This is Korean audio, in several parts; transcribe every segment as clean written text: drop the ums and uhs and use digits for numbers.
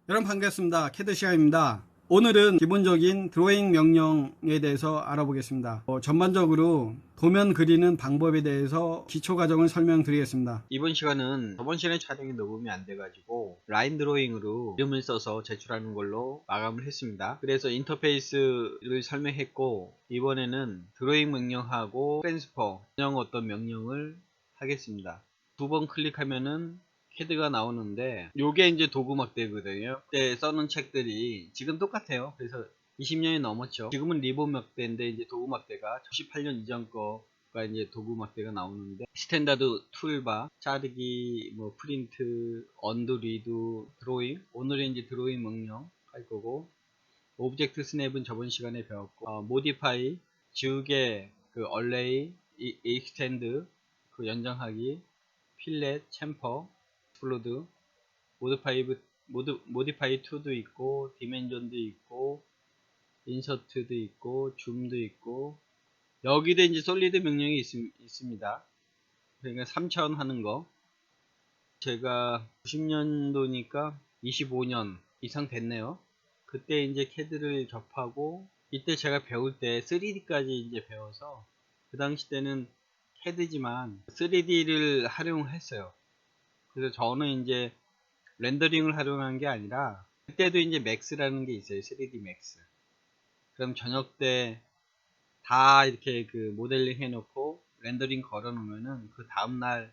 여러분 반갑습니다. 캐드 시간입니다. 오늘은 기본적인 드로잉 명령에 대해서 알아보겠습니다. 전반적으로 도면 그리는 방법에 대해서 기초 과정을 설명드리겠습니다. 이번 시간은 저번 시간에 촬영이 녹음이 안 돼가지고 라인 드로잉으로 이름을 써서 제출하는 걸로 마감을 했습니다. 그래서 인터페이스를 설명했고, 이번에는 드로잉 명령하고 트랜스퍼 어떤 명령을 하겠습니다. 두 번 클릭하면은 캐드가 나오는데, 요게 이제 도구 막대거든요. 그때 써놓은 책들이 지금 똑같아요. 그래서 20년이 넘었죠. 지금은 리본 막대인데, 이제 도구 막대가 98년 이전 거가 이제 도구 막대가 나오는데, 스탠다드 툴바, 자르기, 뭐 프린트, 언두, 리두, 드로잉. 오늘은 이제 드로잉 명령 할 거고, 오브젝트 스냅은 저번 시간에 배웠고, 모디파이, 지우개, 그 얼레이, 익스텐드, 그 연장하기, 필렛, 챔퍼, 플로드, 모디파이 2도 있고, 디멘전도 있고, 인서트도 있고, 줌도 있고, 여기도 이제 솔리드 명령이 있습니다. 그러니까 3000 하는 거. 제가 90년도니까 25년 이상 됐네요. 그때 이제 캐드를 접하고, 이때 제가 배울 때 3D까지 이제 배워서, 그 당시 때는 캐드지만 3D를 활용했어요. 그래서 저는 이제 렌더링을 활용한 게 아니라, 그때도 이제 맥스라는 게 있어요. 3D 맥스. 그럼 저녁 때 다 이렇게 그 모델링 해놓고 렌더링 걸어 놓으면은 그 다음날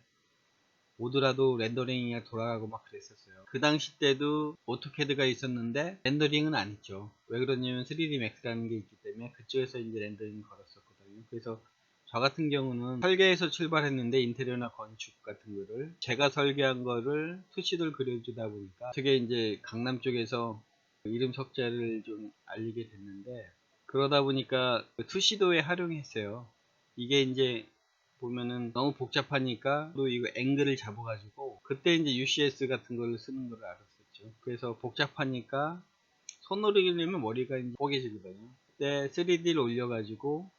오더라도 렌더링이 돌아가고 막 그랬었어요. 그 당시 때도 오토캐드가 있었는데 렌더링은 안 했죠. 왜 그러냐면 3D 맥스라는 게 있기 때문에 그쪽에서 이제 렌더링 걸었었거든요. 그래서 저 같은 경우는 설계에서 출발했는데, 인테리어나 건축 같은 거를 제가 설계한 거를 투시도를 그려주다 보니까, 되게 이제 강남 쪽에서 이름 석자를 좀 알리게 됐는데, 그러다 보니까 투시도에 활용했어요. 이게 이제 보면은 너무 복잡하니까 또 이거 앵글을 잡아가지고, 그때 이제 UCS 같은 걸 쓰는 걸 알았었죠. 그래서 복잡하니까 손으로 그리면 머리가 이제 뽀개지거든요. 그때 3D를 올려가지고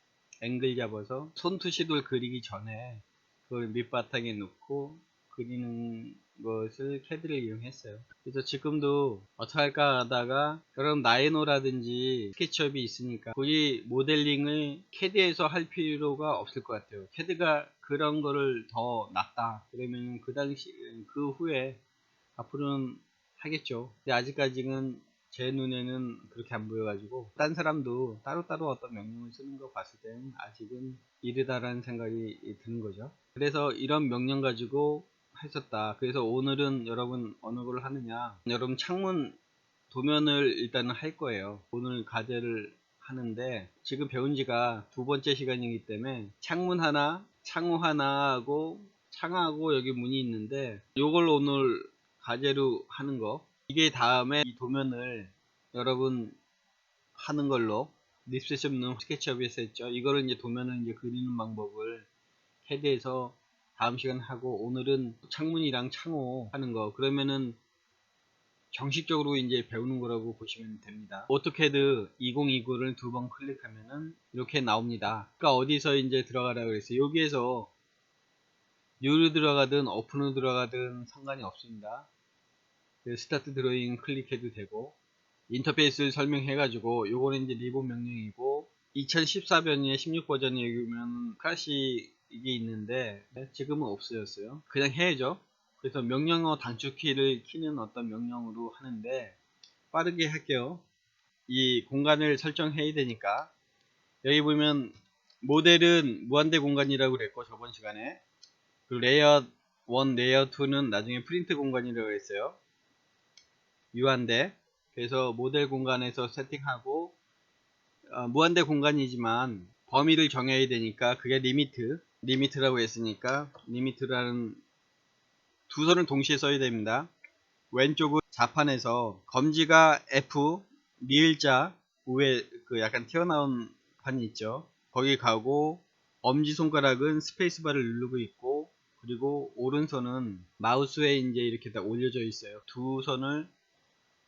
앵글 잡아서 손투시도를 그리기 전에 그걸 밑바탕에 놓고 그리는 것을 캐드를 이용했어요. 그래서 지금도 어떻게 할까 하다가, 그럼 나이노라든지 스케치업이 있으니까 굳이 모델링을 캐드에서 할 필요가 없을 것 같아요. 캐드가 그런 거를 더 낫다 그러면 그 당시 그 후에 앞으로는 하겠죠. 근데 아직까지는 제 눈에는 그렇게 안 보여가지고, 딴 사람도 따로따로 어떤 명령을 쓰는 거 봤을 때는 아직은 이르다라는 생각이 드는 거죠. 그래서 이런 명령 가지고 했었다. 그래서 오늘은 여러분 어느 걸 하느냐, 여러분 창문 도면을 일단은 할 거예요. 오늘 과제를 하는데, 지금 배운 지가 두 번째 시간이기 때문에 창문 하나, 창호 하나 하고 창하고 여기 문이 있는데, 요걸 오늘 과제로 하는 거, 이게 다음에 이 도면을 여러분 하는 걸로, 립셋 없는 스케치업에서 했죠. 이거를 이제 도면을 이제 그리는 방법을 캐드에서 다음 시간 하고, 오늘은 창문이랑 창호 하는 거, 그러면은 정식적으로 이제 배우는 거라고 보시면 됩니다. 오토캐드 2029를 두 번 클릭하면은 이렇게 나옵니다. 그러니까 어디서 이제 들어가라고 그랬어요. 여기에서 뉴로 들어가든 오픈으로 들어가든 상관이 없습니다. 스타트 드로잉 클릭해도 되고, 인터페이스를 설명해가지고, 요거는 이제 리본 명령이고, 2014년에 16 버전에 여기 보면 클래식이 있는데 지금은 없어졌어요. 그냥 해야죠. 그래서 명령어 단축키를 키는 어떤 명령으로 하는데, 빠르게 할게요. 이 공간을 설정해야 되니까, 여기 보면 모델은 무한대 공간이라고 그랬고 저번 시간에, 그 레이아웃 1, 레이아웃 2는 나중에 프린트 공간이라고 했어요. 유한대. 그래서 모델 공간에서 세팅하고, 무한대 공간이지만 범위를 정해야 되니까 그게 리미트라고 했으니까, 리미트라는 두 선을 동시에 써야 됩니다. 왼쪽은 자판에서 검지가 F, 미을자 위에 그 약간 튀어나온 판이 있죠. 거기 가고, 엄지손가락은 스페이스바를 누르고 있고, 그리고 오른손은 마우스에 이제 이렇게 딱 올려져 있어요. 두 선을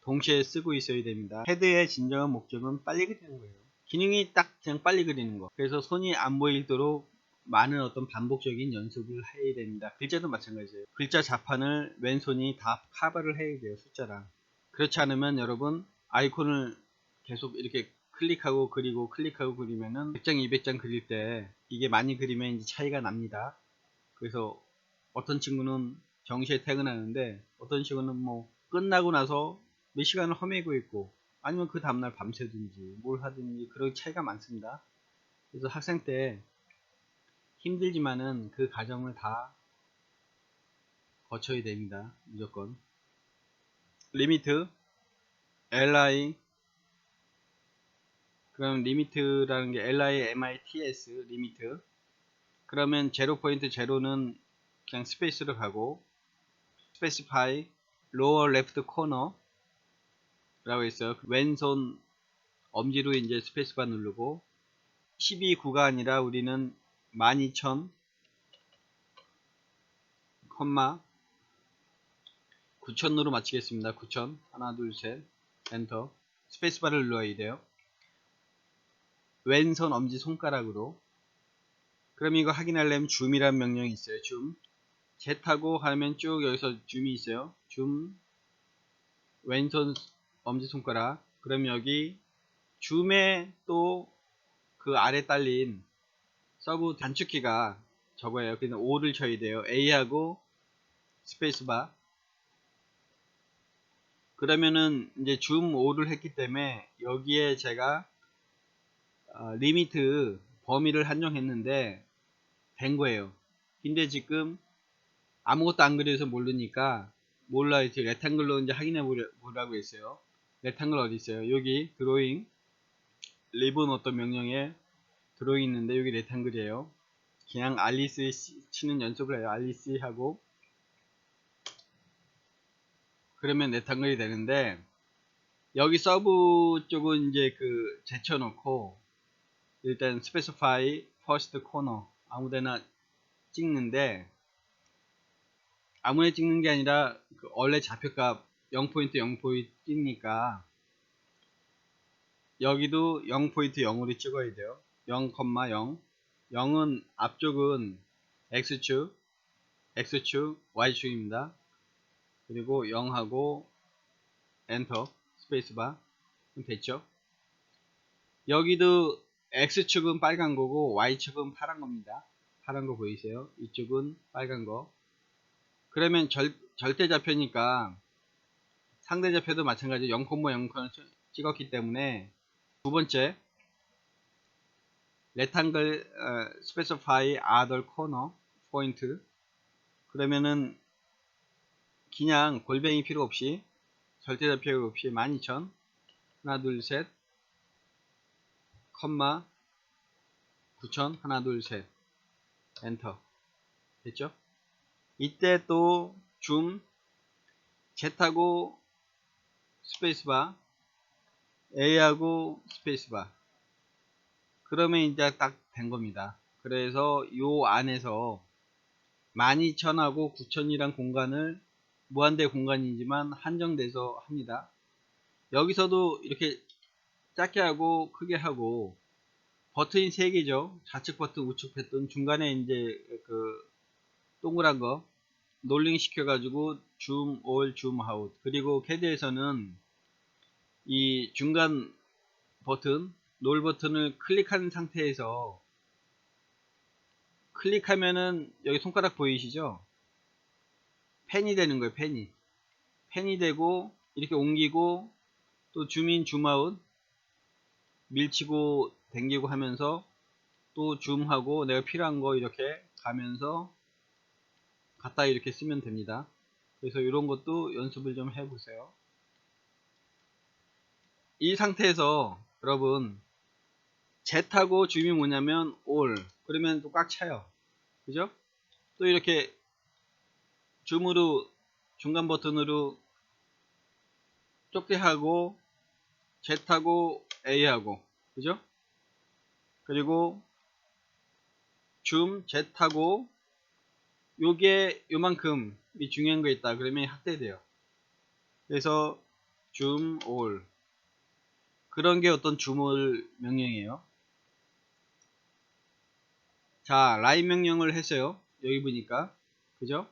동시에 쓰고 있어야 됩니다. 헤드의 진정한 목적은 빨리 그리는 거예요. 기능이 딱 그냥 빨리 그리는 거. 그래서 손이 안 보이도록 많은 어떤 반복적인 연습을 해야 됩니다. 글자도 마찬가지예요. 글자 자판을 왼손이 다 커버를 해야 돼요. 숫자랑. 그렇지 않으면 여러분 아이콘을 계속 이렇게 클릭하고 그리고 클릭하고 그리면은 100장 200장 그릴 때 이게 많이 그리면 이제 차이가 납니다. 그래서 어떤 친구는 정시에 퇴근하는데 어떤 친구는 뭐 끝나고 나서 몇 시간을 허매고 있고 아니면 그 다음날 밤새든지 뭘 하든지 그런 차이가 많습니다. 그래서 학생 때 힘들지만은 그 과정을 다 거쳐야 됩니다. 무조건. 리미트 li 그럼 리미트라는 게 limits 리미트 그러면 0.0는 그냥 스페이스로 가고 specify lower left corner 라고 있어요. 왼손 엄지로 이제 스페이스바 누르고 12구가 아니라 우리는 12,000 컴마 9,000으로 마치겠습니다. 9,000 하나 둘 셋 엔터 스페이스바를 눌러야 돼요. 왼손 엄지 손가락으로 그럼 이거 확인하려면 줌이라는 명령이 있어요. 줌 Z하고 하면 쭉 여기서 줌이 있어요. 줌 왼손 엄지손가락 그럼 여기 줌에 또 그 아래 딸린 서브 단축키가 저거예요. 그래서 O를 쳐야 돼요. A하고 스페이스바 그러면은 이제 줌 O를 했기 때문에 여기에 제가 리미트 범위를 한정했는데 된 거예요. 근데 지금 아무것도 안 그려서 모르니까 몰라요. 지금 레탱글로 이제 확인해 보라고 했어요. 레탱글 어디 있어요? 여기 드로잉 리본 어떤 명령에 드로잉 있는데 여기 레탱글이에요. 그냥 알리스 치는 연습을 해요. 알리스 하고 그러면 레탱글이 되는데 여기 서브 쪽은 이제 그 제쳐놓고 일단 specify first corner 아무데나 찍는데 아무나 찍는 게 아니라 그 원래 좌표값 0포인트 0포인트 찍니까 여기도 0포인트 0으로 찍어야 돼요. 0,0 0은 앞쪽은 X축 X축 Y축입니다. 그리고 0하고 엔터 스페이스바 됐죠. 여기도 X축은 빨간 거고 Y축은 파란 겁니다. 파란 거 보이세요? 이쪽은 빨간 거 그러면 절대 좌표니까 상대 좌표도 마찬가지 0,0 찍었기 때문에 두 번째 rectangle specify other corner point 그러면은 그냥 골뱅이 필요 없이 절대 좌표 없이 12,000 하나 둘 셋 컴마 9,000 하나 둘 셋 엔터 됐죠? 이때 또 줌 Z하고 스페이스바 A하고 스페이스바 그러면 이제 딱 된 겁니다. 그래서 요 안에서 12,000하고 9,000이란 공간을 무한대 공간이지만 한정돼서 합니다. 여기서도 이렇게 작게 하고 크게 하고 버튼이 3개죠. 좌측 버튼, 우측 버튼, 중간에 이제 그 동그란 거 롤링 시켜가지고 줌, 올, 줌, 아웃. 그리고 캐드에서는 이 중간 버튼, 롤 버튼을 클릭한 상태에서 클릭하면은 여기 손가락 보이시죠? 펜이 되는 거예요. 펜이 되고 이렇게 옮기고 또 줌인, 줌아웃 밀치고 당기고 하면서 또 줌하고 내가 필요한 거 이렇게 가면서 갖다 이렇게 쓰면 됩니다. 그래서 이런 것도 연습을 좀 해보세요. 이 상태에서 여러분 Z하고 줌이 뭐냐면 all 그러면 또 꽉 차요. 그죠? 또 이렇게 줌으로 중간 버튼으로 좁게 하고 Z하고 A하고 그죠? 그리고 줌 Z하고 요게 요만큼이 중요한 거 있다 그러면 확대돼요. 그래서 줌 all 그런 게 어떤 줌 all 명령이에요. 자 라인 명령을 했어요. 여기 보니까 그죠?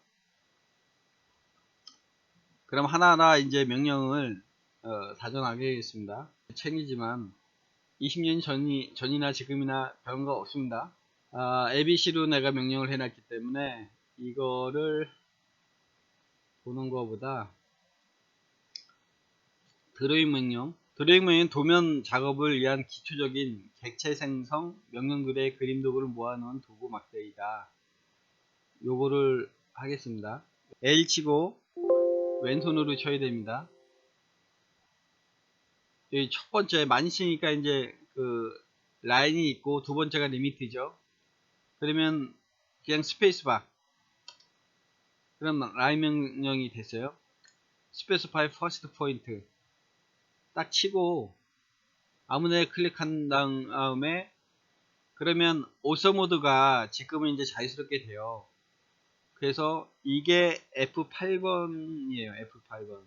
그럼 하나하나 이제 명령을 다정하게 하겠습니다. 책이지만 20년 전이나 지금이나 다른 거 없습니다. ABC로 내가 명령을 해놨기 때문에 이거를 보는 것보다 드로잉 명령은 도면 작업을 위한 기초적인 객체 생성 명령들의 그림 도구를 모아놓은 도구 막대이다. 요거를 하겠습니다. L 치고 왼손으로 쳐야 됩니다. 여기 첫 번째 많이 치니까 이제 그 라인이 있고 두 번째가 리미트죠. 그러면 그냥 스페이스바, 그럼 라인 명령이 됐어요. 스페이스바의 퍼스트 포인트 딱 치고 아무데나 클릭한 다음에, 그러면 오서 모드가 지금은 이제 자유스럽게 돼요. 그래서 이게 F8번이에요. F8번.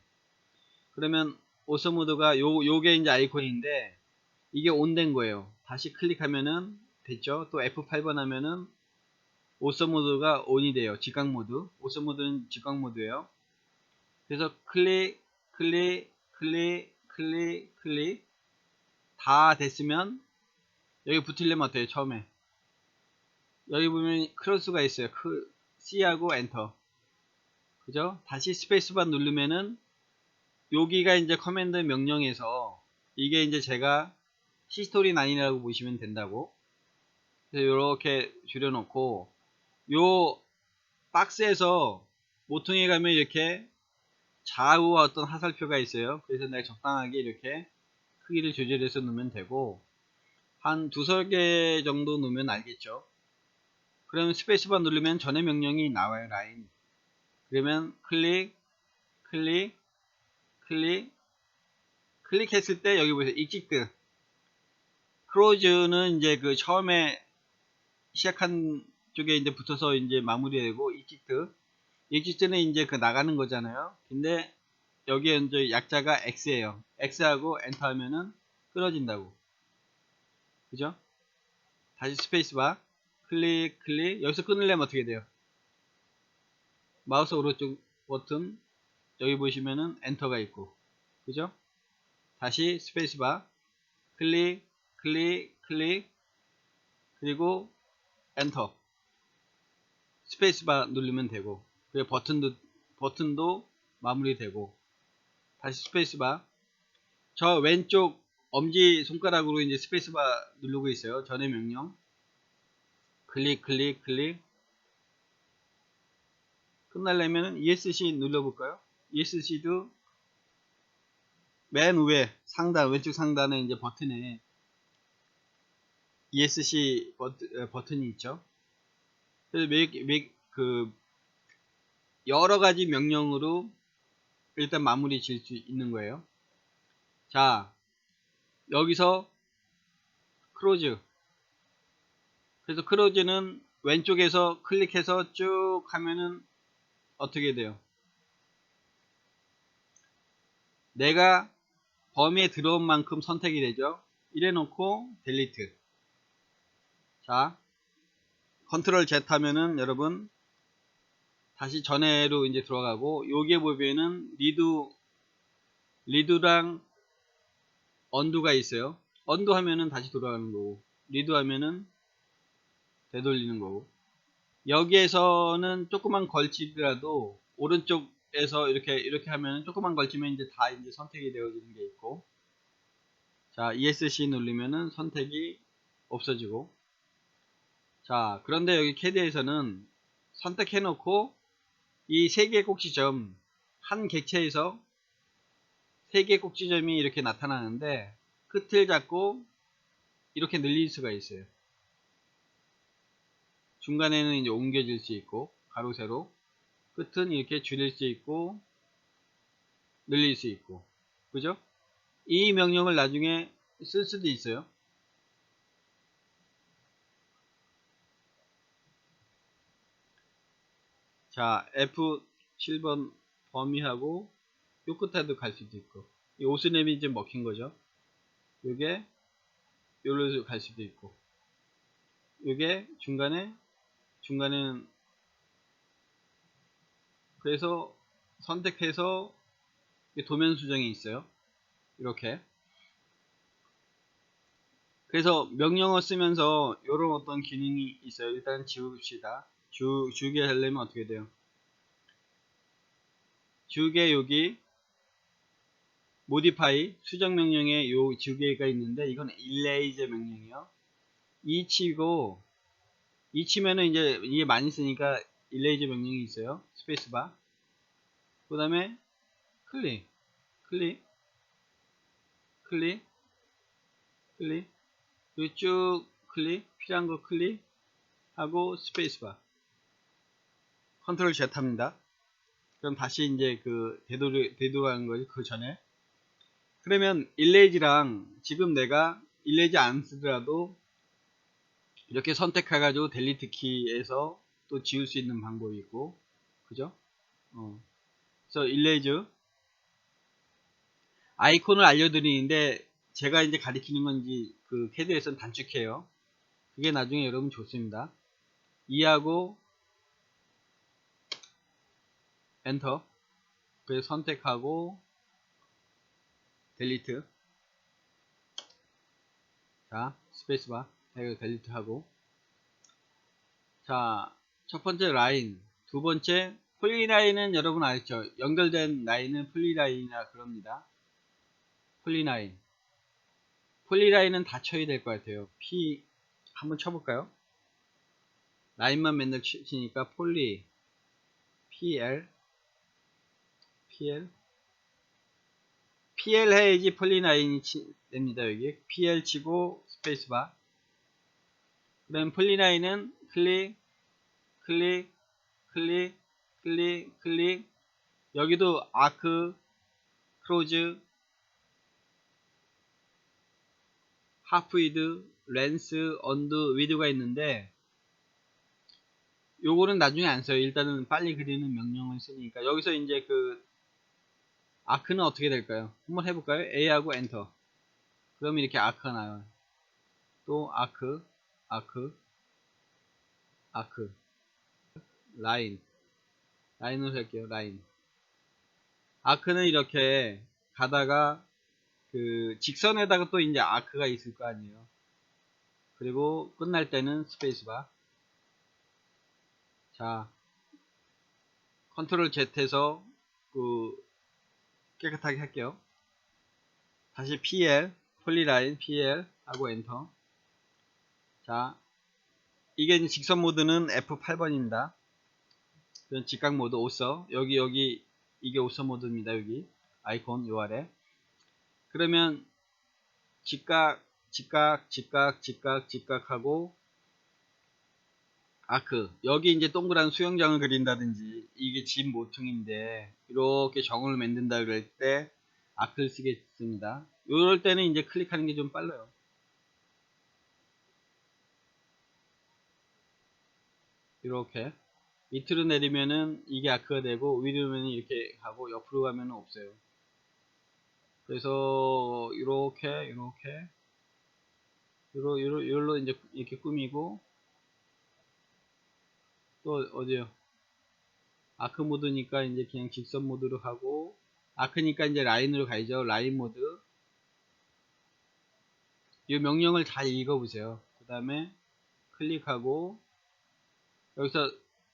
그러면 오서 모드가 요게 이제 아이콘인데 이게 온 된 거예요. 다시 클릭하면은 됐죠. 또 F8번 하면은 오서 모드가 온이 돼요. 직각 모드. 오서 모드는 직각 모드예요. 그래서 클릭 다 됐으면 여기 붙이려면 어때요? 처음에 여기 보면 크로스가 있어요. C하고 엔터. 그죠? 다시 스페이스바 누르면은 여기가 이제 커맨드 명령에서 이게 이제 제가 히스토리9이라고 보시면 된다고. 그래서 이렇게 줄여놓고 요 박스에서 모퉁이에 가면 이렇게 좌우와 어떤 화살표가 있어요. 그래서 내가 적당하게 이렇게 크기를 조절해서 넣으면 되고, 한 두세 개 정도 넣으면 알겠죠. 그러면 스페이스바 누르면 전에 명령이 나와요. 라인. 그러면 클릭했을 때 여기 보세요. 익직트. 크로즈는 이제 그 처음에 시작한 쪽에 이제 붙어서 이제 마무리되고, 익직트는 이제 그 나가는 거잖아요. 근데 여기에 이제 약자가 X예요. X하고 엔터 하면은 끊어진다고. 그죠? 다시 스페이스바 클릭 여기서 끊으려면 어떻게 돼요? 마우스 오른쪽 버튼 여기 보시면은 엔터가 있고, 그죠? 다시 스페이스바 클릭 그리고 엔터, 스페이스바 누르면 되고, 그리고 버튼도 마무리되고, 다시 스페이스바, 저 왼쪽 엄지 손가락으로 이제 스페이스바 누르고 있어요. 전의 명령 클릭 끝나려면 ESC 눌러볼까요? ESC도 맨 위에 왼쪽 상단에 이제 버튼에 ESC 버튼이 있죠. 그래서 여러 가지 명령으로 일단 마무리 지을 수 있는 거예요. 자, 여기서 크로즈. 그래서 크로즈는 왼쪽에서 클릭해서 쭉 하면은 어떻게 돼요? 내가 범위에 들어온 만큼 선택이 되죠. 이래 놓고 델리트. 자, 컨트롤 Z 하면은 여러분 다시 전에로 이제 들어가고, 여기에 보면은 리두랑 언두가 있어요. 언두 하면은 다시 돌아가는 거고, 리두 하면은 되돌리는 거고, 여기에서는 조금만 걸치더라도 오른쪽에서 이렇게 하면은 조금만 걸치면 이제 다 이제 선택이 되어지는 게 있고, 자, ESC 누르면은 선택이 없어지고, 자, 그런데 여기 캐드에서는 선택해 놓고 이 세 개의 꼭지점, 한 객체에서 세 개의 꼭지점이 이렇게 나타나는데 끝을 잡고 이렇게 늘릴 수가 있어요. 중간에는 이제 옮겨질 수 있고, 가로 세로, 끝은 이렇게 줄일 수 있고 늘릴 수 있고, 그죠? 이 명령을 나중에 쓸 수도 있어요. 자, F7번 범위하고 요 끝에도 갈 수도 있고, 이 오스냅이 이제 먹힌 거죠. 요게 요로 갈 수도 있고, 요게 중간에는 그래서 선택해서 도면 수정이 있어요. 이렇게. 그래서 명령어 쓰면서 이런 어떤 기능이 있어요. 일단 지웁시다. 주게 하려면 어떻게 돼요? 주게 여기 modify 수정 명령에 요 주게가 있는데 이건 erase 명령이요. 이 치고 이 치면은 이제 이게 많이 쓰니까 erase 명령이 있어요. 스페이스바. 그 다음에 클릭, 클릭, 클릭, 클릭. 그리고 쭉 클릭, 필요한 거 클릭하고 스페이스바. 컨트롤 Z 합니다. 그럼 다시 이제 그 되돌아가는 거지 그 전에. 그러면 일레이지랑 지금 내가 일레이지 안 쓰더라도 이렇게 선택해가지고 델리트 키에서 또 지울 수 있는 방법이 있고, 그죠? 그래서 일레이즈 아이콘을 알려드리는데 제가 이제 가리키는 건지 그 캐드에서는 단축해요. 그게 나중에 여러분 좋습니다. 이하고 엔터. 그래서 선택하고 델리트. 자, 스페이스바. 이거 델리트 하고. 자, 첫 번째 라인. 두 번째 폴리라인은 여러분 알죠? 연결된 라인은 폴리라인이라 그럽니다. 폴리라인. 폴리라인은 다 쳐야 될 것 같아요. P 한번 쳐볼까요? 라인만 맨날 치니까 폴리 PL PL 해야지 폴리라인이 됩니다. 여기 PL 치고 스페이스바. 그다음 폴리라인은 클릭 클릭 클릭 클릭 클릭. 여기도 아크 크로즈 하프위드 렌스 언드 위드가 있는데 요거는 나중에 안 써요. 일단은 빨리 그리는 명령을 쓰니까. 여기서 이제 그 아크는 어떻게 될까요? 한번 해볼까요? A하고 엔터. 그러면 이렇게 아크가 나와요. 또 아크 라인으로 할게요. 라인. 아크는 이렇게 가다가 그 직선에다가 또 이제 아크가 있을 거 아니에요. 그리고 끝날 때는 스페이스바. 자, 컨트롤 Z에서 그 깨끗하게 할게요. 다시 PL 폴리라인 PL 하고 엔터. 자, 이게 이제 직선 모드는 F8번입니다. 직각 모드 오서. 여기 이게 오서 모드입니다. 여기 아이콘 요 아래. 그러면 직각하고 아크. 여기 이제 동그란 수영장을 그린다든지 이게 집 모퉁인데 이렇게 정을 만든다 그럴 때 아크를 쓰겠습니다. 이럴 때는 이제 클릭하는 게 좀 빨라요. 이렇게 밑으로 내리면은 이게 아크가 되고 위로 오면 이렇게 하고 옆으로 가면은 없어요. 그래서 이렇게 요로 이제 이렇게 꾸미고. 또 어디요? 아크 모드니까 이제 그냥 직선 모드로 하고, 아크니까 이제 라인으로 가야죠. 라인 모드. 이 명령을 잘 읽어보세요. 그 다음에 클릭하고 여기서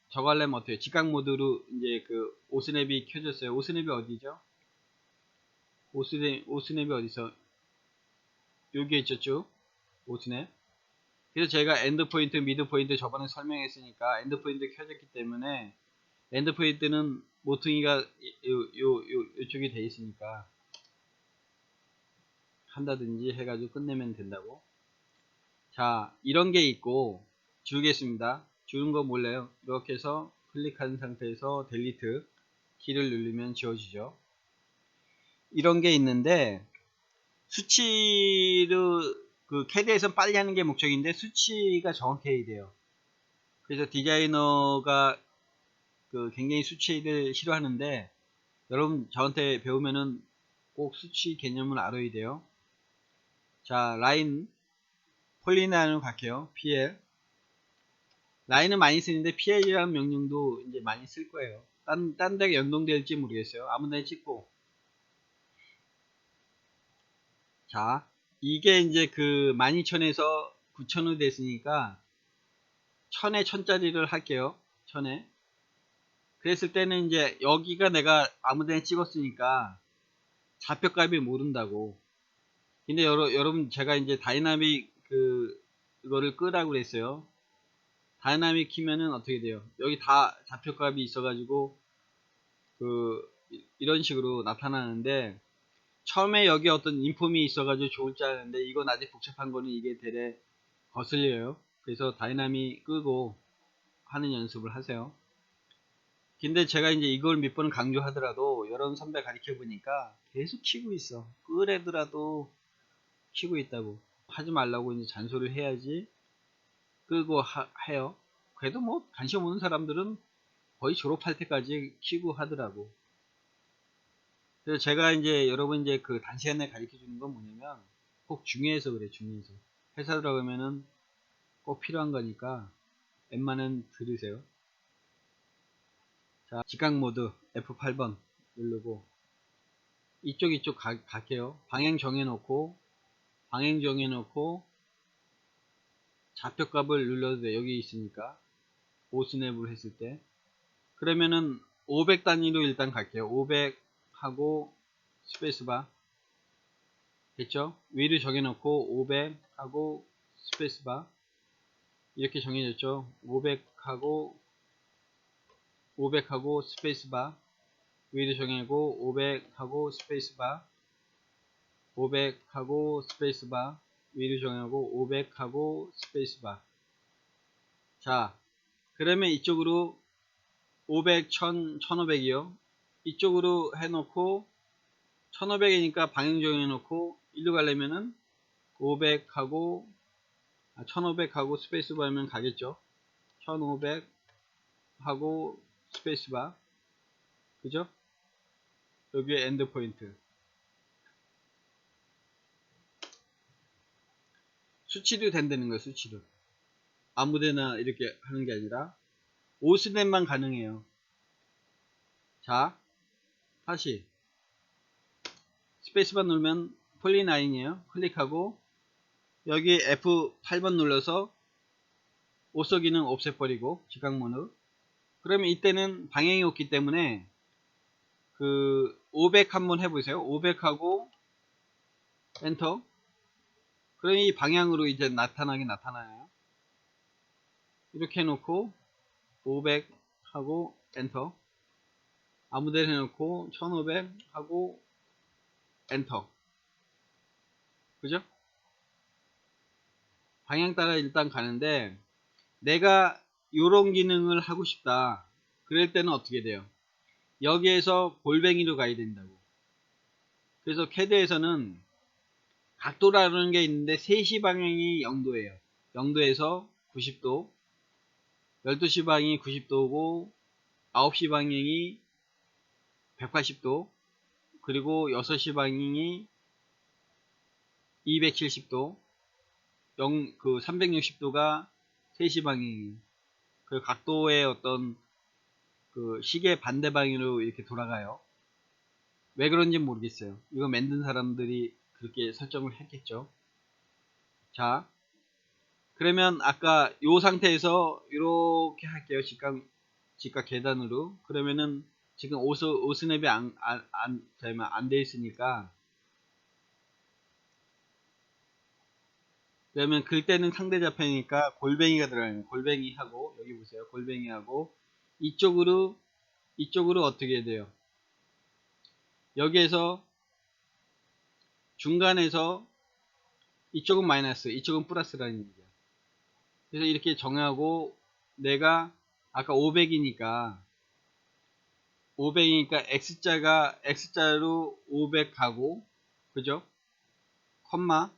저거 하려면 어때요? 직각 모드로 이제 그 오스냅이 켜졌어요. 오스냅이 어디죠? 오스냅이 어디서? 여기에 있었죠? 오스냅. 그래서 제가 엔드포인트, 미드포인트 저번에 설명했으니까 엔드포인트 켜졌기 때문에 엔드포인트는 모퉁이가 요쪽이 돼 있으니까 한다든지 해가지고 끝내면 된다고. 자, 이런 게 있고 지우겠습니다. 지우는 거 몰라요. 이렇게 해서 클릭한 상태에서 델리트 키를 누르면 지워지죠. 이런 게 있는데 수치를 그 캐드에서 빨리 하는 게 목적인데 수치가 정확해야 돼요. 그래서 디자이너가 그 굉장히 수치를 싫어하는데 여러분 저한테 배우면은 꼭 수치 개념을 알아야 돼요. 자, 라인 폴리나인으로 갈게요. PL. 라인은 많이 쓰는데 PL이라는 명령도 이제 많이 쓸 거예요. 딴 데 연동될지 모르겠어요. 아무 데나 찍고 자, 이게 이제 그 12,000에서 9,000으로 됐으니까 1000에 1000짜리를 할게요. 1000에. 그랬을 때는 이제 여기가 내가 아무데나 찍었으니까 좌표값이 모른다고. 근데 여러분 제가 이제 다이나믹 이거를 끄라고 그랬어요. 다이나믹 키면은 어떻게 돼요? 여기 다 좌표값이 있어가지고 이런 식으로 나타나는데, 처음에 여기 어떤 인폼이 있어가지고 좋을 줄 알았는데 이건 아직 복잡한 거는 이게 되레 거슬려요. 그래서 다이나믹 끄고 하는 연습을 하세요. 근데 제가 이제 이걸 몇 번 강조하더라도 여러 선배 가르쳐 보니까 계속 키고 있어. 끄래더라도 키고 있다고. 하지 말라고 이제 잔소리를 해야지 끄고 해요. 그래도 뭐 관심 없는 사람들은 거의 졸업할 때까지 키고 하더라고. 그래서 제가 이제 여러분 이제 그 단시간에 가르쳐 주는 건 뭐냐면 꼭 중요해서 그래. 중요해서 회사 들어가면은 꼭 필요한 거니까 웬만하면 들으세요. 자, 직각 모드 F8번 누르고 이쪽 갈게요. 방향 정해놓고 좌표값을 눌러도 돼. 여기 있으니까 5스냅을 했을 때 그러면은 500 단위로 일단 갈게요. 500 하고 스페이스바 됐죠? 위를 정해놓고 500 하고 스페이스바 이렇게 정해졌죠? 500 하고 스페이스바 위를 정해고 500 하고 스페이스바 500 하고 스페이스바 위를 정하고 500 하고 스페이스바. 자, 그러면 이쪽으로 500, 1000, 1500이요. 이쪽으로 해놓고 1500이니까 방향 정해놓고 일로 가려면은 500 하고 1500 하고 스페이스바 하면 가겠죠. 1500 하고 스페이스바. 그죠? 여기에 엔드 포인트. 수치로 된다는 거예요. 수치로. 아무데나 이렇게 하는 게 아니라 5스냅만 가능해요. 자, 다시 스페이스바 누르면 폴리나인이에요. 클릭하고 여기 F8번 눌러서 오쏘기는 없애버리고 직각 모드. 그러면 이때는 방향이 없기 때문에 500 한번 해보세요. 500하고 엔터. 그럼 이 방향으로 이제 나타나요. 이렇게 해놓고 500 하고 엔터. 아무데나 해놓고 1500 하고 엔터. 그죠? 방향 따라 일단 가는데 내가 요런 기능을 하고 싶다. 그럴 때는 어떻게 돼요? 여기에서 골뱅이로 가야 된다고. 그래서 캐드에서는 각도라는 게 있는데 3시 방향이 0도예요. 0도에서 90도, 12시 방향이 90도고 9시 방향이 180도, 그리고 6시 방향이 270도, 360도가 3시 방향이. 그 각도의 어떤 시계 반대 방향으로 이렇게 돌아가요. 왜 그런지 모르겠어요. 이거 만든 사람들이 그렇게 설정을 했겠죠. 자, 그러면 아까 요 상태에서 이렇게 할게요. 직각 계단으로. 그러면은 지금 오스냅이 안 돼 있으니까, 그러면 그때는 상대 좌표니까 골뱅이가 들어가요. 골뱅이하고 여기 보세요. 골뱅이하고 이쪽으로 어떻게 해야 돼요? 여기에서 중간에서 이쪽은 마이너스, 이쪽은 플러스라는 얘기죠. 그래서 이렇게 정하고 내가 아까 500이니까 X자로 500 하고, 그죠? 컴마,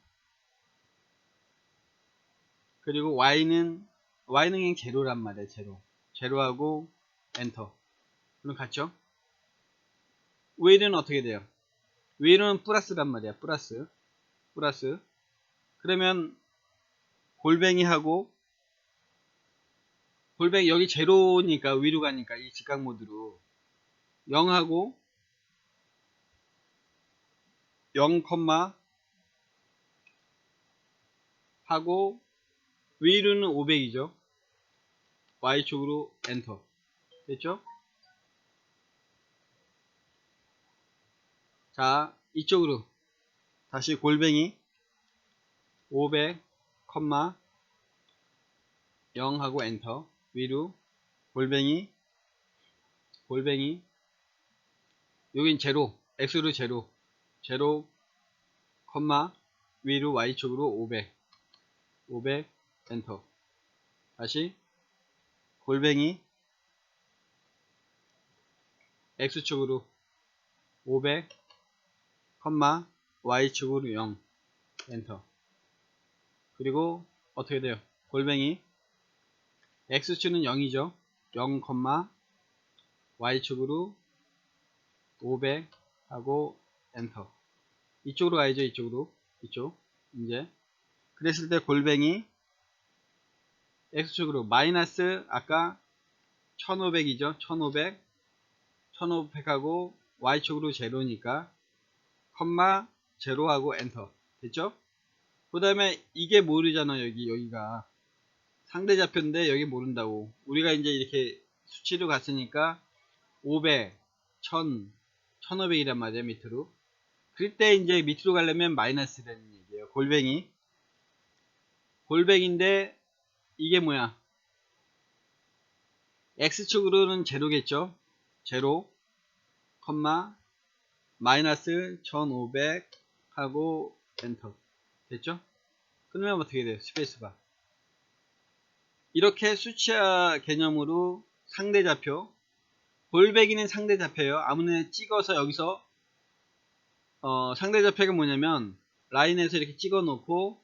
그리고 Y는 그냥 제로란 말이에요. 제로하고 엔터. 그럼 같죠? 위는 어떻게 돼요? 위는 플러스란 말이야. 플러스. 그러면 골뱅이 여기 제로니까 위로 가니까 이 직각 모드로 0하고 0, 하고 위로는 500이죠. Y축으로 엔터. 됐죠? 자, 이쪽으로 다시 골뱅이 500, 0 하고 엔터. 위로 골뱅이 여긴 제로, x로 제로, 위로 y축으로 500 엔터. 다시 골뱅이 x축으로 500, y축으로 0 엔터. 그리고 어떻게 돼요? 골뱅이 x축은 0이죠. 0, y축으로 500 하고 엔터. 이쪽으로 가야죠. 이쪽 이제 그랬을 때 골뱅이 x축으로 마이너스 아까 1500이죠. 1500 하고 y축으로 제로니까 제로 하고 엔터. 됐죠? 그 다음에 이게 모르잖아. 여기가 상대 좌표인데 여기 모른다고. 우리가 이제 이렇게 수치로 갔으니까 500, 1000, 1500이란 말이야. 밑으로. 그럴 때 이제 밑으로 가려면 마이너스라는 얘기예요. 골뱅인데 이게 뭐야? x축으로는 제로겠죠. 제로, 마이너스 1500 하고 엔터. 됐죠? 그러면 어떻게 돼요? 스페이스바. 이렇게 수치화 개념으로 상대좌표, 골뱅이는 상대좌표예요. 아무나 찍어서 여기서 상대좌표가 뭐냐면 라인에서 이렇게 찍어 놓고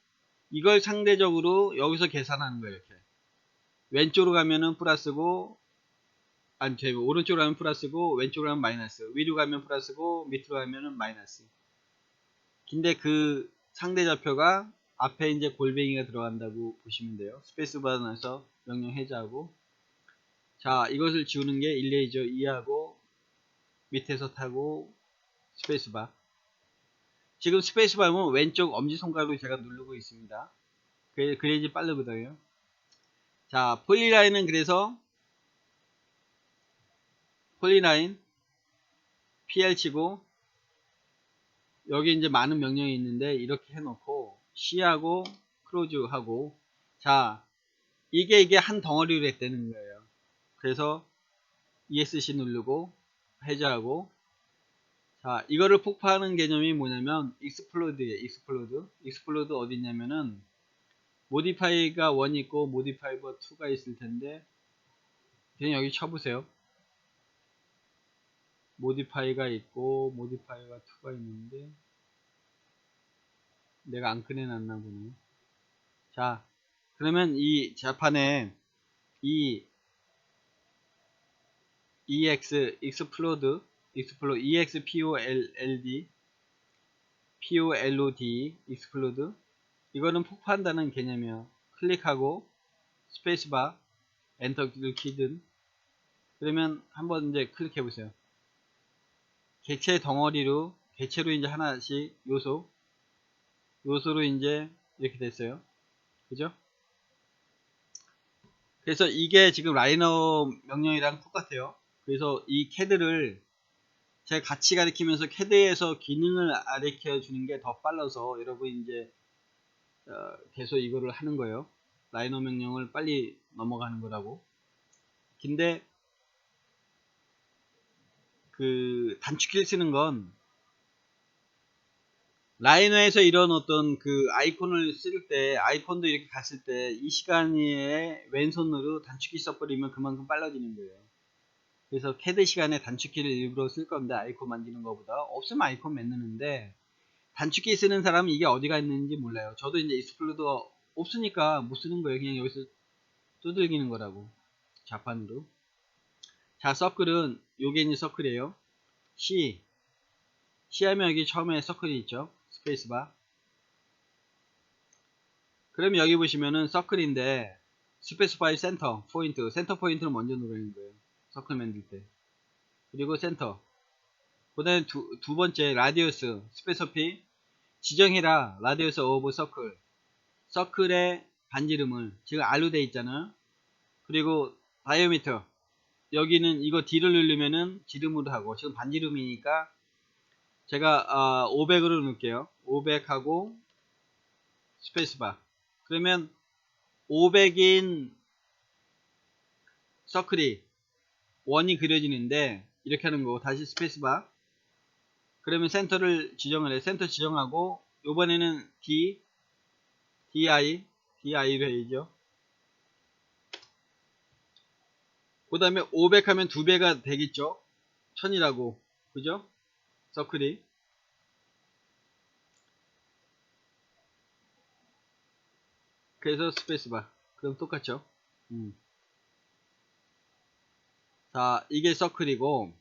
이걸 상대적으로 여기서 계산하는 거예요. 이렇게 왼쪽으로 가면은 플러스고 오른쪽으로 가면 플러스고 왼쪽으로 가면 마이너스, 위로 가면 플러스고 밑으로 가면은 마이너스. 근데 그 상대좌표가 앞에 이제 골뱅이가 들어간다고 보시면 돼요. 스페이스바 넣어서 명령 해제하고. 자, 이것을 지우는 게 일레이저 2하고 밑에서 타고 스페이스바. 지금 스페이스바는 왼쪽 엄지손가락으로 제가 누르고 있습니다. 그래야지 빠르거든요. 자, 폴리라인은 그래서 폴리라인 PL 치고 여기 이제 많은 명령이 있는데 이렇게 해놓고 C하고 크로즈 하고. 자, 이게 한 덩어리로 했다는 거예요. 그래서 ESC 누르고 해제하고. 자, 이거를 폭파하는 개념이 뭐냐면 익스플로드예요. 익스플로드 어디 있냐면은 모디파이가 1 있고 모디파이가 2가 있을 텐데 그냥 여기 쳐보세요. 모디파이가 있고 모디파이가 2가 있는데 내가 안 꺼내놨나 보네. 자, 그러면 이 자판에 이 explode EXPOLD explode 이거는 폭파한다는 개념이에요. 클릭하고 스페이스바 엔터를 키든. 그러면 한번 이제 클릭해 보세요. 객체 덩어리로 객체로 이제 하나씩 요소로 이제 이렇게 됐어요. 그죠? 그래서 이게 지금 라이너 명령이랑 똑같아요. 그래서 이 캐드를 제가 같이 가리키면서 캐드에서 기능을 가르쳐 주는 게 더 빨라서 여러분 이제 계속 이거를 하는 거예요. 라이너 명령을 빨리 넘어가는 거라고. 근데 그 단축키를 쓰는 건 라이너에서 이런 어떤 그 아이콘을 쓸 때, 아이콘도 이렇게 갔을 때 이 시간에 왼손으로 단축키 써버리면 그만큼 빨라지는 거예요. 그래서 캐드 시간에 단축키를 일부러 쓸 건데 아이콘 만지는 것보다 없으면 아이콘 만드는데 단축키 쓰는 사람은 이게 어디가 있는지 몰라요. 저도 이제 익스플로더 없으니까 못 쓰는 거예요. 그냥 여기서 두들기는 거라고. 자판으로. 자, 서클은 요게 이제 서클이에요. C 하면 여기 처음에 서클이 있죠. 스페이스바. 그럼 여기 보시면은 서클인데 스페이스바의 센터 포인트를 먼저 누르는 거예요. 서클 만들 때. 그리고 센터. 그 다음에 두 번째 라디우스 스페이스 P 지정해라 라디우스 오브 서클 서클의 반지름을 지금 R로 돼 있잖아요. 그리고 다이어미터 여기는 이거 D를 누르면은 지름으로 하고 지금 반지름이니까 제가 500으로 넣을게요. 500하고 스페이스바. 그러면 500인 서클이 원이 그려지는데 이렇게 하는 거고 다시 스페이스바. 그러면 센터를 지정을 해. 센터 지정하고 요번에는 DI로 해야죠. 그 다음에 500 하면 2배가 되겠죠. 1000이라고. 그죠? 서클이. 그래서 스페이스바. 그럼 똑같죠. 자, 이게 서클이고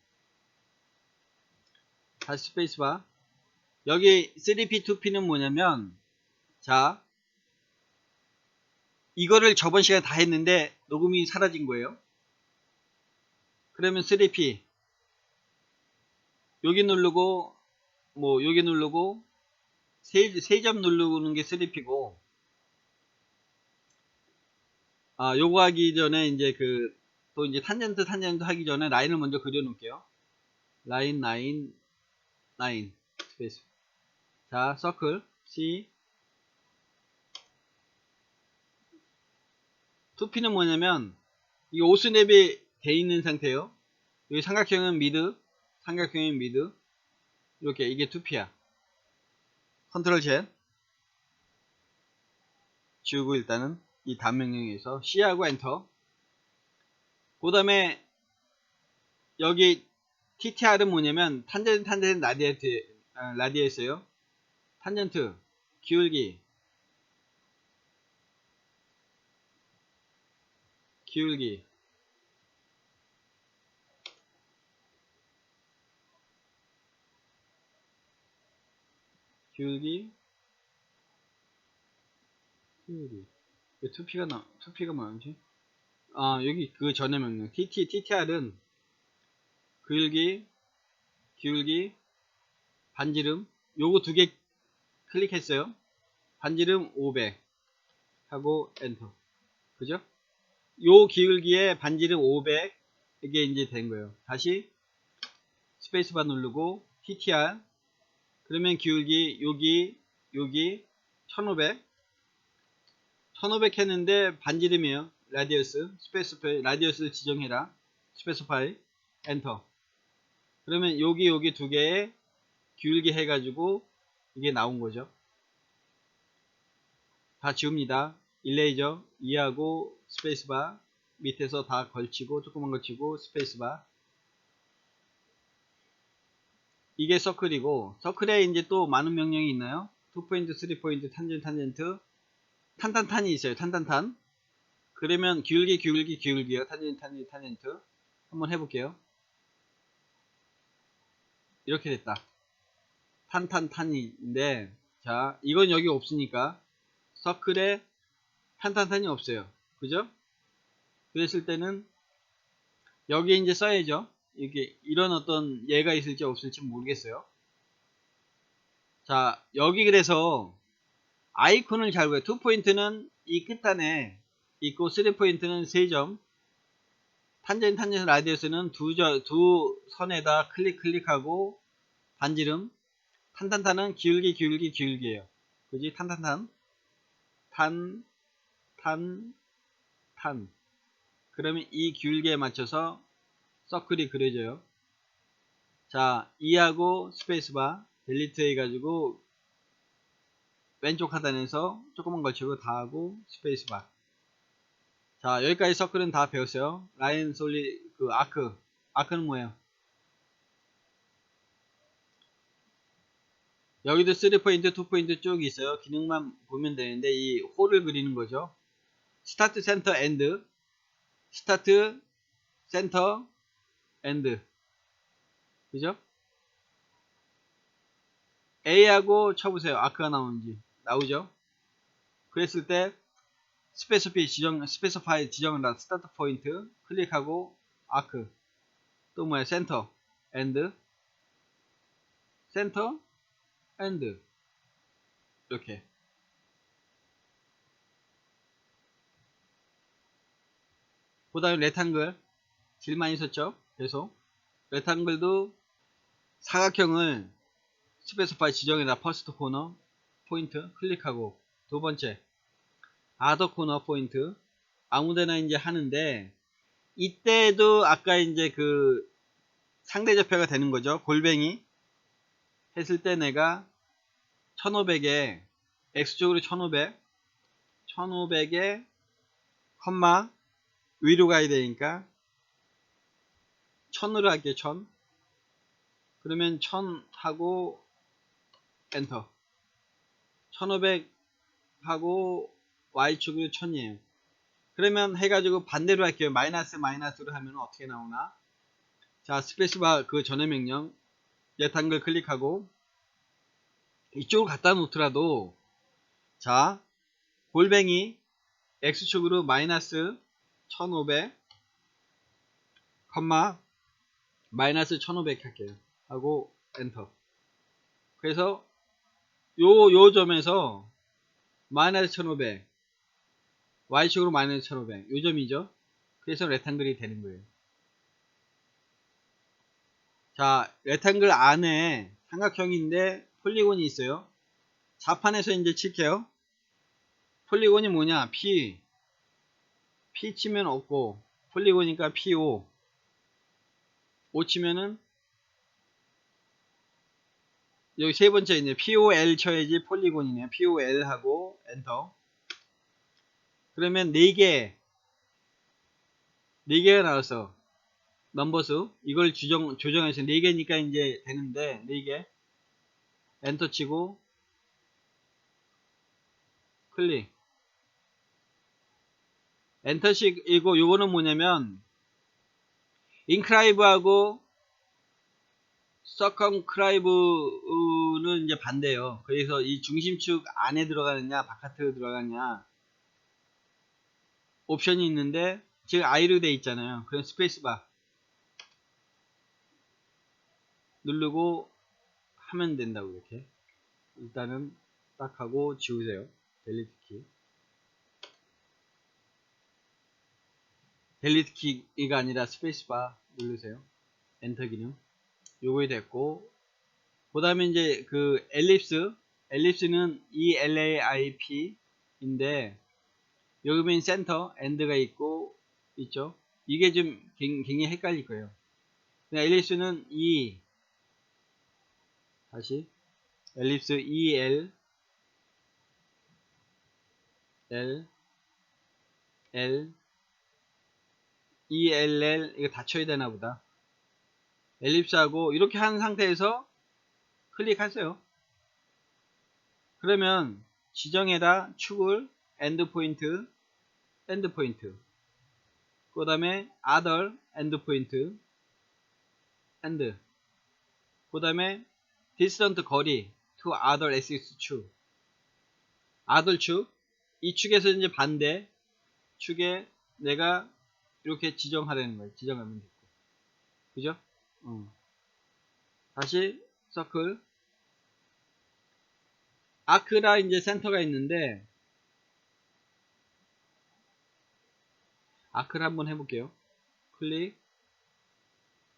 다시 스페이스바. 여기 3P, 2P는 뭐냐면 자, 이거를 저번 시간에 다 했는데 녹음이 사라진 거예요. 그러면 3P 여기 누르고 뭐 여기 누르고 세 점 누르는 게 3P고 요거 하기 전에 이제 또 이제 탄젠트 하기 전에 라인을 먼저 그려 놓을게요. 라인 스페이스. 자, 서클 C 2P는 뭐냐면 이 오스냅이 돼 있는 상태예요. 여기 삼각형은 미드 이렇게 이게 2P야. 컨트롤 Z 지우고 일단은 이 단명령에서 C하고 엔터. 그 다음에 여기 TTR은 뭐냐면 탄젠트 라디에스예요. 탄젠트 기울기 왜 2P가 뭐지? 여기 그 전에 명령 TTR은 기울기 반지름 요거 두 개 클릭했어요. 반지름 500 하고 엔터. 그죠? 요 기울기에 반지름 500 이게 이제 된 거예요. 다시 스페이스바 누르고 TTR 그러면 기울기 여기 1500 했는데 반지름이에요. 라디어스 라디어스를 지정해라. 스페시파이 엔터. 그러면 여기 두 개에 기울기 해가지고 이게 나온 거죠. 다 지웁니다. 일레이저 2하고 스페이스바 밑에서 다 걸치고 조금만 걸치고 스페이스바. 이게 서클이고 서클에 이제 또 많은 명령이 있나요? 2포인트, 3포인트, 탄젠트 탄탄탄이 있어요. 탄탄탄. 그러면 기울기요. 탄젠트 한번 해볼게요. 이렇게 됐다. 탄탄탄인데 자 이건 여기 없으니까 서클에 탄탄탄이 없어요. 그죠? 그랬을 때는 여기에 이제 써야죠. 이게 이런 어떤 예가 있을지 없을지 모르겠어요. 자 여기 그래서 아이콘을 잘 보여요. 2포인트는 이 끝단에 있고 3포인트는 3점 탄젠트 라디어스는 두 선에다 클릭하고 반지름 탄탄탄은 기울기예요. 그지? 탄탄탄 탄 그러면 이 기울기에 맞춰서 서클이 그려져요. 자 2하고 스페이스바 델리트 해가지고 왼쪽 하단에서 조금만 걸치고 다 하고 스페이스바. 자 여기까지 서클은 다 배웠어요. 라인 솔리 아크는 뭐예요? 여기도 3포인트 2포인트 쭉 있어요. 기능만 보면 되는데 이 홀을 그리는 거죠. 스타트 센터 엔드 그죠? A하고 쳐보세요. 아크가 나오는지 나오죠? 그랬을 때 스페시파이 지정을 다 스타트 포인트 클릭하고 아크 또 뭐야 센터 엔드 이렇게 그 다음에 레탕글 질 많이 썼죠. 계속 레탕글도 사각형을 스페이스바 지정해라. 퍼스트 코너 포인트 클릭하고, 두 번째 아더 코너 포인트 아무데나 이제 하는데, 이때도 아까 이제 그 상대 접혀가 되는 거죠. 골뱅이 했을 때 내가 1500에 X쪽으로 1500에 컴마 위로 가야 되니까 1000으로 할게요. 1000. 그러면 1000 하고 엔터. 1500 하고 Y축으로 1000이에요. 그러면 해가지고 반대로 할게요. 마이너스로 하면 어떻게 나오나? 자, 스페이스바 그 전의 명령 레탕글 클릭하고 이쪽으로 갖다 놓더라도, 자, 골뱅이 X축으로 마이너스 1500 컴마 마이너스 1500 할게요. 하고 엔터. 그래서 요 점에서 마이너스 1500 Y축으로 마이너스 1500 요 점이죠. 그래서 레탕글이 되는 거예요. 자, 레탕글 안에 삼각형인데 폴리곤이 있어요. 자판에서 이제 칠게요. 폴리곤이 뭐냐? P 치면 없고, 폴리곤이니까 P5 5 치면은 여기 세 번째 이제 POL 쳐야지 폴리곤이네요. POL 하고 엔터. 그러면 4개가 나와서 넘버수 이걸 조정해서 4개니까 이제 되는데, 4개 엔터 치고 클릭 엔터식이고, 요거는 뭐냐면 인크라이브하고 서컴크라이브는 이제 반대예요. 그래서 이 중심축 안에 들어가느냐 바깥으로 들어가느냐 옵션이 있는데, 지금 I로 돼 있잖아요. 그럼 스페이스바 누르고 하면 된다고. 이렇게 일단은 딱 하고 지우세요. 델리트 키. 델리트 키가 아니라 스페이스바 누르세요. 엔터 기능. 요거에 됐고, 그 다음에 이제 그 엘립스는 ELAIP 인데, 여기 보면 센터 엔드가 있죠. 이게 좀 굉장히 헷갈릴 거예요. 엘립스는 다시 엘립스 EL ELL 이거 닫혀야 되나 보다. 엘립스하고 이렇게 한 상태에서 클릭하세요. 그러면 지정에다 축을 엔드포인트 그 다음에 other 엔드포인트 엔드, 그 다음에 distant 거리 to other axis 축, other 축, 이 축에서 이제 반대 축에 내가 이렇게 지정하라는 거예요. 지정하면 됐고, 그죠? 다시 서클 아크라 이제 센터가 있는데, 아크를 한번 해볼게요. 클릭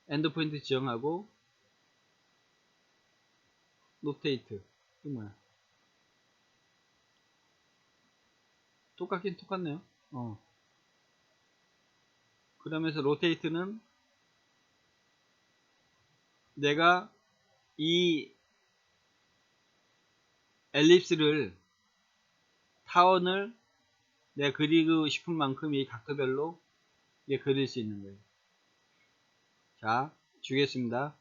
엔드포인트 지정하고 로테이트. 이 뭐야? 똑같긴 똑같네요. 그러면서 로테이트는 내가 이 엘립스를 타원을 내가 그리고 싶은 만큼 이 각도별로 그릴 수 있는 거예요. 자, 주겠습니다.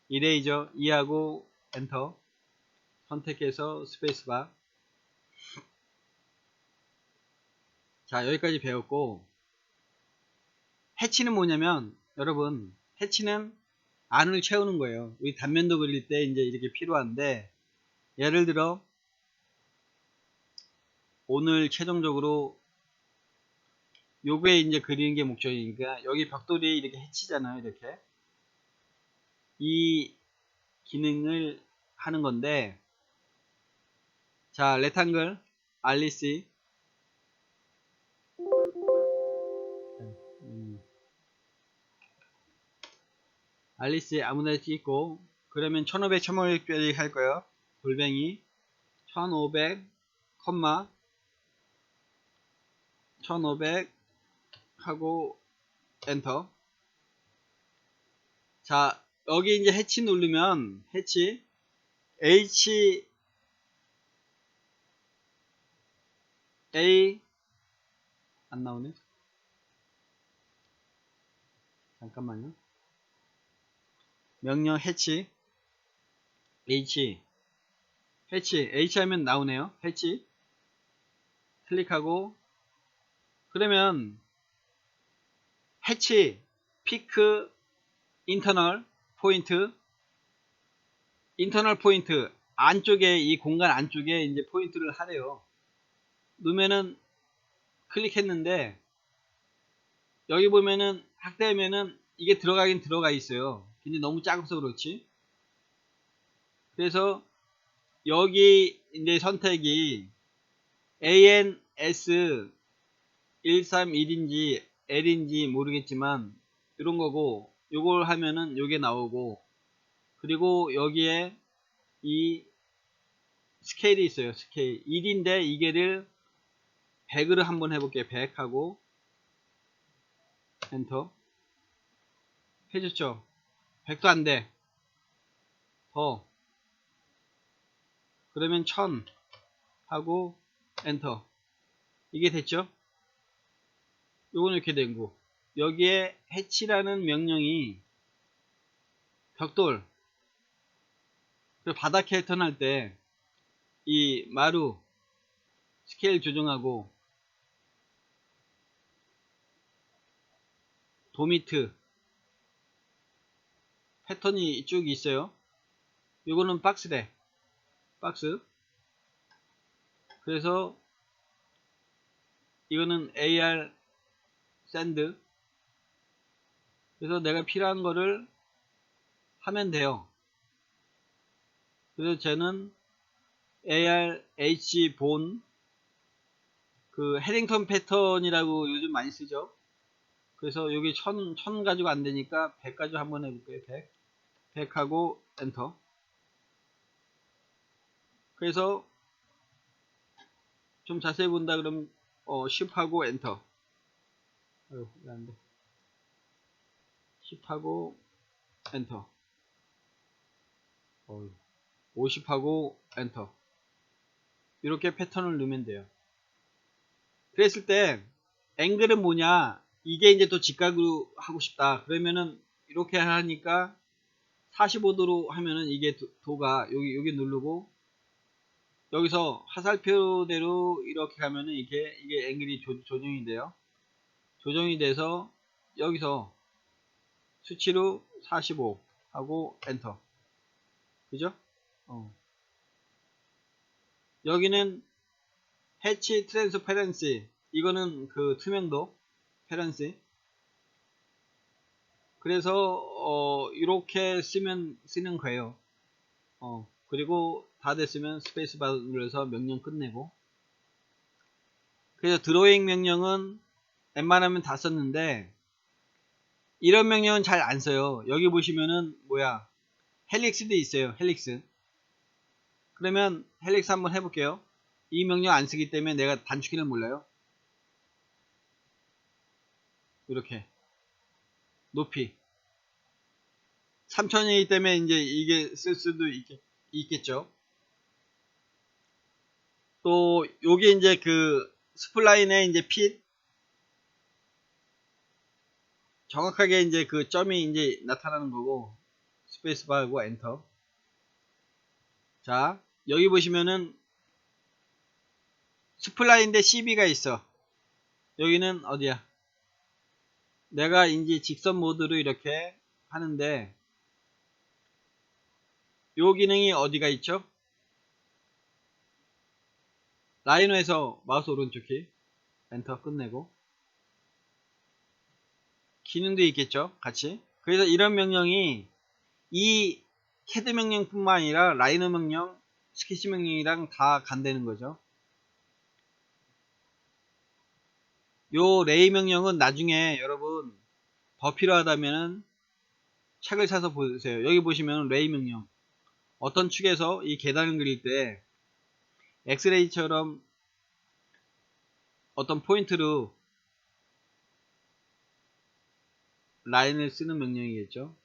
이레이저 2하고 엔터 선택해서 스페이스바. 자, 여기까지 배웠고, 해치는 뭐냐면, 여러분, 해치는 안을 채우는 거예요. 우리 단면도 그릴 때 이제 이렇게 필요한데, 예를 들어 오늘 최종적으로 요거에 이제 그리는 게 목적이니까, 여기 벽돌이 이렇게 해치잖아요. 이렇게 이 기능을 하는 건데, 자, 레탕글 알리시 알리스 아무데나 찍고, 그러면 1500, 1500짜리 할 거예요. 골뱅이 1500, 1500 하고 엔터. 자, 여기 이제 해치 누르면 해치 H A 안 나오네. 잠깐만요. 명령 해치 H 하면 나오네요. 해치 클릭하고, 그러면 해치 피크 인터널 포인트 안쪽에, 이 공간 안쪽에 이제 포인트를 하래요. 누르면은 클릭했는데 여기 보면은 확대하면은 이게 들어가긴 들어가 있어요. 근데 너무 작아서 그렇지. 그래서 여기 이제 선택이 ANS 131인지 L인지 모르겠지만 이런 거고, 요걸 하면은 요게 나오고, 그리고 여기에 이 스케일이 있어요. 스케일 1인데 이게를 100으로 한번 해볼게요. 100 하고 엔터 해줬죠. 100도 안돼. 더, 그러면 1000 하고 엔터. 이게 됐죠. 요거는 이렇게 된 거. 여기에 해치라는 명령이 벽돌, 그리고 바닥 캐릭터 할 때 이 마루 스케일 조정하고, 도미트 패턴이 쭉 있어요. 요거는 박스래. 박스. 그래서 이거는 AR 샌드. 그래서 내가 필요한 거를 하면 돼요. 그래서 저는 ARH 본 그 헤링턴 패턴이라고 요즘 많이 쓰죠. 그래서 여기 1000 가지고 안 되니까 100 가지고 한번 해볼게요. 100 하고 엔터. 그래서 좀 자세히 본다 그러면 Shift 하고 엔터. 아유, 왜 안 돼. Shift 하고 엔터. 50 하고 엔터. 이렇게 패턴을 넣으면 돼요. 그랬을 때 앵글은 뭐냐, 이게 이제 또 직각으로 하고 싶다 그러면은 이렇게 하니까 45도로 하면은 이게 도가 여기 누르고, 여기서 화살표대로 이렇게 가면은 이게 앵글이 조정이 돼요. 조정이 돼서 여기서 수치로 45 하고 엔터. 그죠? 여기는 해치 트랜스페런시, 이거는 그 투명도 페런시. 그래서 이렇게 쓰는 거예요. 그리고 다 됐으면 스페이스바 눌러서 명령 끝내고. 그래서 드로잉 명령은 웬만하면 다 썼는데 이런 명령은 잘 안 써요. 여기 보시면은 뭐야, 헬릭스도 있어요. 헬릭스. 그러면 헬릭스 한번 해볼게요. 이 명령 안 쓰기 때문에 내가 단축키를 몰라요. 이렇게 높이 3000이기 때문에 이제 이게 쓸 수도 있겠죠. 또 요게 이제 그 스플라인의 이제 핏, 정확하게 이제 그 점이 이제 나타나는 거고, 스페이스바하고 엔터. 자, 여기 보시면은 스플라인인데 CB가 있어. 여기는 어디야? 내가 이제 직선 모드로 이렇게 하는데 요 기능이 어디가 있죠? 라이노에서 마우스 오른쪽 키 엔터 끝내고, 기능도 있겠죠 같이. 그래서 이런 명령이 이 캐드 명령뿐만 아니라 라이노 명령, 스케치 명령이랑 다 간다는 거죠. 요 레이 명령은 나중에 여러분 더 필요하다면은 책을 사서 보세요. 여기 보시면 레이 명령. 어떤 축에서 이 계단을 그릴 때 엑스레이처럼 어떤 포인트로 라인을 쓰는 명령이겠죠.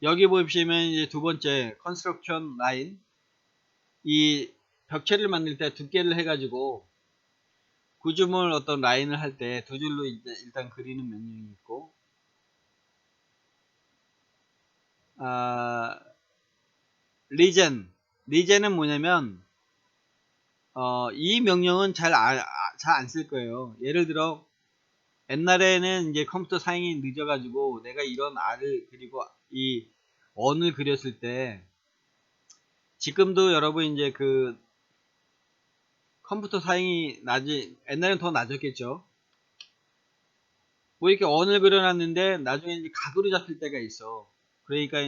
여기 보시면 이제 두 번째 컨스트럭션 라인, 이 벽체를 만들 때 두께를 해가지고 구조물 어떤 라인을 할 때 두 줄로 일단 그리는 명령이 있고, 리젠은 뭐냐면 이 명령은 잘 안 쓸 거예요. 예를 들어 옛날에는 이제 컴퓨터 사양이 늦어가지고 내가 이런 R을 그리고 이 원을 그렸을 때, 지금도 여러분 이제 그 컴퓨터 사양이 옛날엔 더 낮았겠죠. 뭐 이렇게 원을 그려놨는데 나중에 이제 각으로 잡힐 때가 있어. 그러니까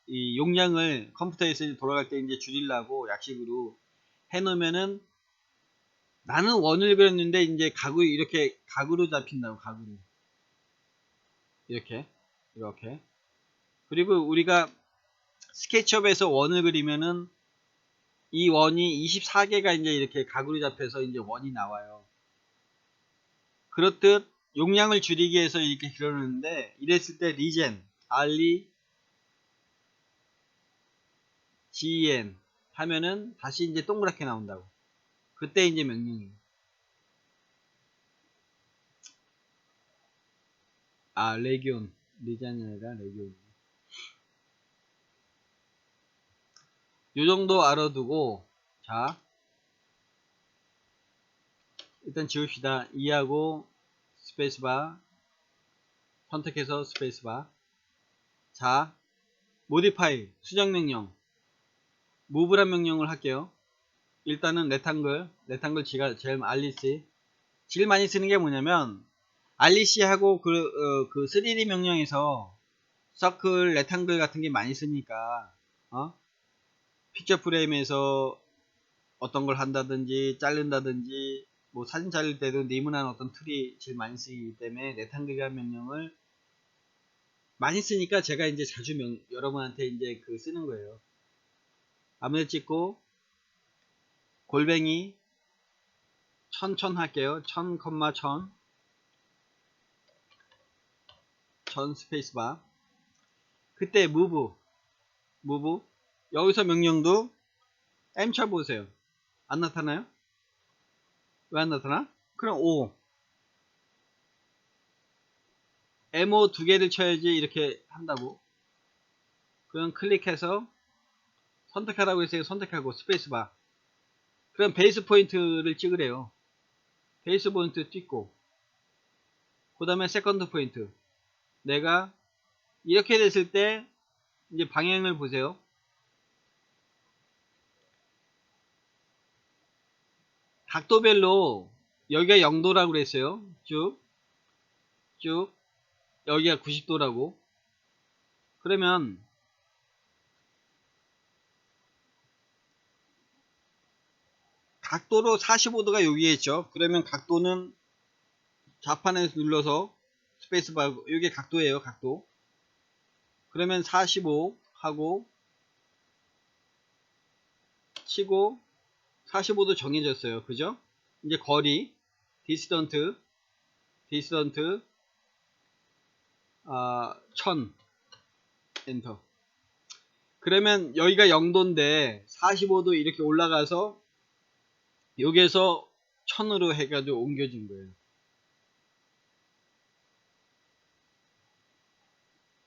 이 용량을 컴퓨터에서 돌아갈 때 이제 줄이려고 약식으로 해놓으면은, 나는 원을 그렸는데 이제 이렇게 각으로 잡힌다고, 각으로. 이렇게. 그리고 우리가 스케치업에서 원을 그리면은 이 원이 24개가 이제 이렇게 각으로 잡혀서 이제 원이 나와요. 그렇듯 용량을 줄이기 위해서 이렇게 그려놓는데, 이랬을 때 리젠, REGEN 하면은 다시 이제 동그랗게 나온다고. 그때 이제 명령이에요. 레기온. 리젠이 아니라 레기온. 요 정도 알아두고, 자, 일단 지웁시다. 2하고 스페이스바 선택해서 스페이스바. 자, 모디파이 수정 명령, 무브란 명령을 할게요. 일단은 레탕글 제가 제일 알리시 제일 많이 쓰는 게 뭐냐면, 알리시하고 그 3D 명령에서 서클, 레탕글 같은 게 많이 쓰니까 픽처 프레임에서 어떤 걸 한다든지 자른다든지, 뭐 사진 자를 때도 네모난 어떤 틀이 제일 많이 쓰기 때문에 레탕글이라는 명령을 많이 쓰니까 제가 이제 자주 여러분한테 이제 쓰는 거예요. 아무데나 찍고 골뱅이 1000 할게요. 1000, 1000 스페이스바. 그때 move 여기서 명령도 M차 보세요. 안 나타나요? 왜 안 나타나? 그럼 O MO 두 개를 쳐야지 이렇게 한다고. 그럼 클릭해서 선택하라고 했어요. 선택하고 스페이스바. 그럼 베이스 포인트를 찍으래요. 베이스 포인트 찍고, 그 다음에 세컨드 포인트. 내가 이렇게 됐을 때 이제 방향을 보세요. 각도별로 여기가 0도라고 그랬어요. 쭉 여기가 90도라고. 그러면 각도로 45도가 여기에 있죠. 그러면 각도는 좌판에서 눌러서 스페이스바, 이게 각도예요. 각도. 그러면 45 하고 치고 45도 정해졌어요. 그죠? 이제 거리 디스턴트 1000 엔터. 그러면 여기가 0도인데 45도 이렇게 올라가서 여기에서 1000으로 해가지고 옮겨진 거예요.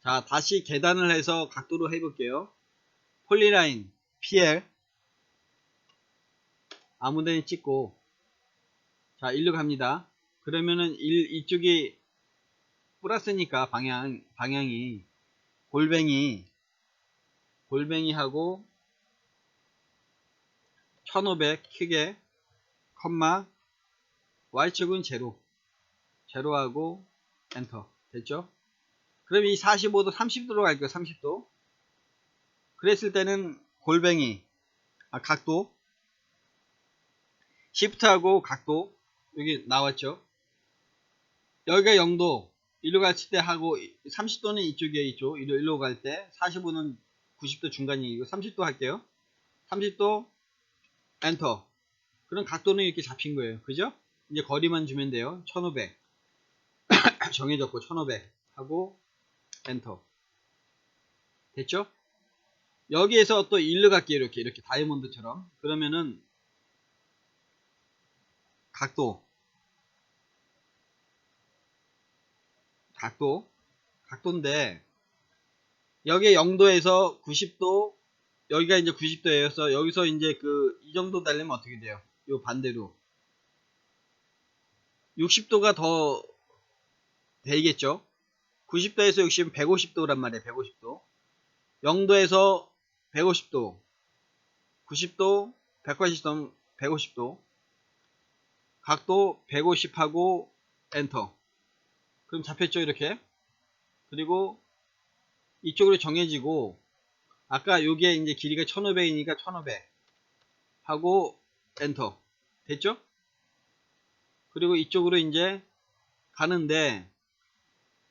자, 다시 계단을 해서 각도로 해볼게요. 폴리라인 PL 아무데나 찍고, 자, 일로 갑니다. 그러면은 이쪽이 플러스니까 방향이 골뱅이하고 1500 크게 컴마 Y축은 제로하고 엔터. 됐죠? 그럼 이 45도 30도로 갈게요. 30도. 그랬을 때는 각도 시프트하고 각도 여기 나왔죠. 여기가 0도 일로 갔을 때 하고 30도는 이쪽이에요. 이쪽 일로 갈 때 45는 90도 중간이고 30도 할게요. 30도 엔터. 그럼 각도는 이렇게 잡힌 거예요. 그죠? 이제 거리만 주면 돼요. 1500 정해졌고 1500 하고 엔터. 됐죠? 여기에서 또 일로 갈게요. 이렇게 다이아몬드처럼. 그러면은 각도인데 여기 0도에서 90도 여기가 이제 90도예요. 여기서 이제 이 정도 달리면 어떻게 돼요? 요 반대로 60도가 더 되겠죠? 90도에서 60은 150도란 말이에요. 150도. 0도에서 150도, 90도, 180도, 150도. 각도 150하고 엔터. 그럼 잡혔죠, 이렇게. 그리고 이쪽으로 정해지고 아까 요게 이제 길이가 1500이니까 1500 하고 엔터. 됐죠? 그리고 이쪽으로 이제 가는데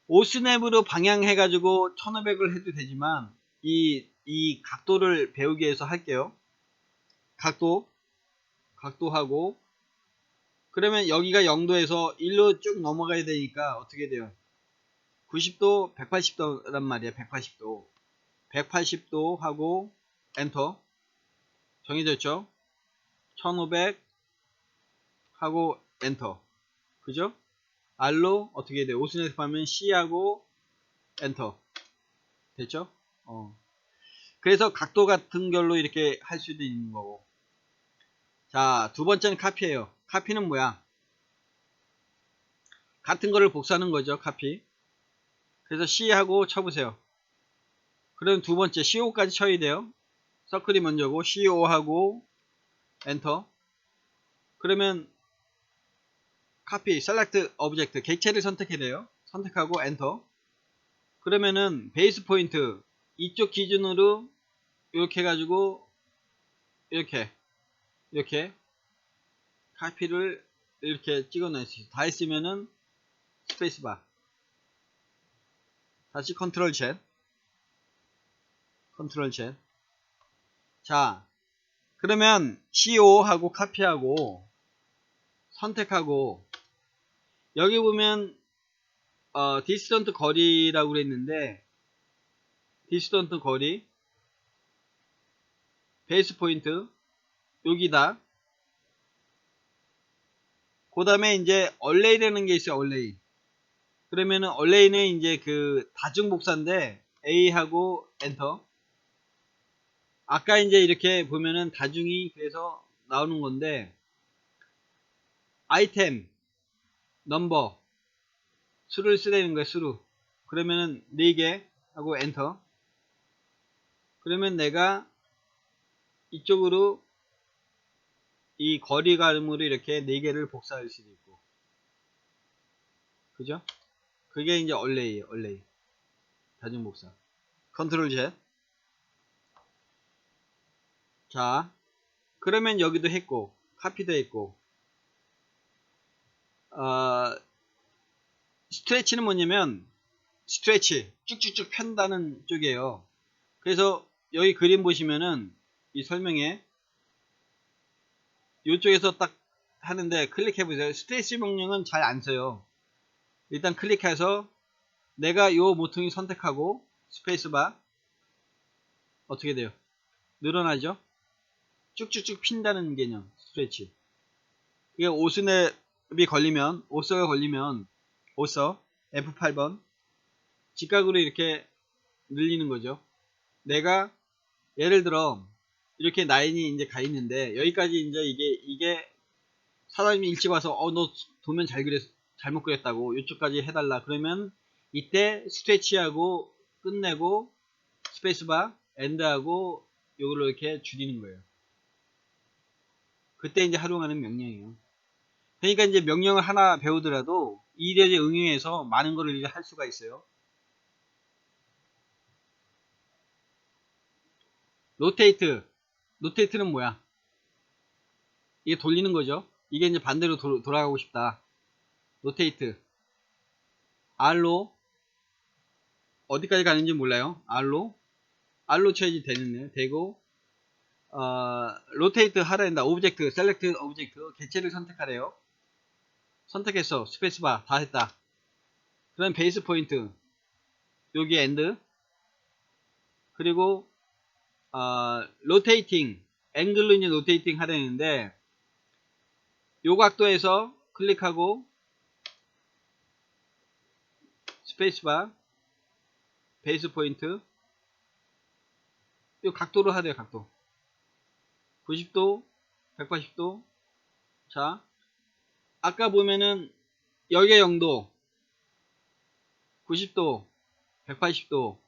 오스냅으로 방향해 가지고 1500을 해도 되지만 이 각도를 배우기 위해서 할게요. 각도하고 그러면 여기가 0도에서 1로 쭉 넘어가야 되니까 어떻게 돼요? 90도, 180도란 말이야. 180도. 180도 하고 엔터. 정해졌죠? 1500 하고 엔터. 그죠? R로 어떻게 돼요? 오스넷 하면 C하고 엔터. 됐죠? 그래서 각도 같은 걸로 이렇게 할 수도 있는 거고. 자, 두 번째는 카피예요. 카피는 뭐야? 같은 거를 복사하는 거죠. 카피. 그래서 C하고 쳐보세요. 그럼 두 번째 CO 까지 쳐야 돼요. 서클이 먼저고 CO하고 엔터. 그러면 카피, 셀렉트 오브젝트, 객체를 선택해야 돼요. 선택하고 엔터. 그러면은 베이스 포인트 이쪽 기준으로 이렇게 해가지고 이렇게 카피를 이렇게 찍어낼 수 있어요. 다 했으면은 스페이스바. 다시 컨트롤 Z. 자, 그러면 CO하고 카피하고 선택하고 여기 보면 디스턴트 거리라고 그랬는데 디스턴트 거리 베이스 포인트 여기다. 그 다음에 이제 얼레이라는 게 있어요. 얼레이. 그러면은 얼레이는 이제 다중 복사인데 A하고 엔터. 아까 이제 이렇게 보면은 다중이 그래서 나오는 건데 아이템 넘버 수를 쓰라는 거예요. 수로. 그러면은 4개 하고 엔터. 그러면 내가 이쪽으로 이 거리감으로 이렇게 4개를 복사할 수도 있고. 그죠? 그게 이제 얼레이에요. 얼레이. 다중 복사. 컨트롤 Z. 자, 그러면 여기도 했고 카피도 했고 스트레치는 뭐냐면 스트레치 쭉쭉쭉 편다는 쪽이에요. 그래서 여기 그림 보시면은 이 설명에 이쪽에서 딱 하는데 클릭해 보세요. 스트레치 명령은 잘 안 써요. 일단 클릭해서 내가 요 모퉁이 선택하고 스페이스바 어떻게 돼요? 늘어나죠? 쭉쭉쭉 핀다는 개념 스트레치. 이게 오스냅이 걸리면 오서가 걸리면 오서 F8번 직각으로 이렇게 늘리는 거죠. 내가 예를 들어 이렇게 라인이 이제 가 있는데 여기까지 이제 이게 사장님이 일찍 와서 너 도면 잘못 그렸다고 이쪽까지 해달라 그러면 이때 스트레치하고 끝내고 스페이스바 엔드하고 요걸로 이렇게 줄이는 거예요. 그때 이제 활용하는 명령이에요. 그러니까 이제 명령을 하나 배우더라도 이 일에 응용해서 많은 거를 이제 할 수가 있어요. 로테이트는 뭐야? 이게 돌리는 거죠. 이게 이제 반대로 돌아가고 싶다. 로테이트. R로 어디까지 가는지 몰라요. R로 쳐야지 되는데요. 되고 로테이트 하라 한다. 오브젝트, 셀렉트 오브젝트, 개체를 선택하래요. 선택했어. 스페이스바 다 했다. 그럼 베이스 포인트 여기 엔드, 그리고 로테이팅, 앵글로 이제 로테이팅 하려는데 요 각도에서 클릭하고 스페이스바 베이스 포인트 요 각도로 하래요. 각도 90도 180도. 자, 아까 보면은 여기가 0도 90도 180도.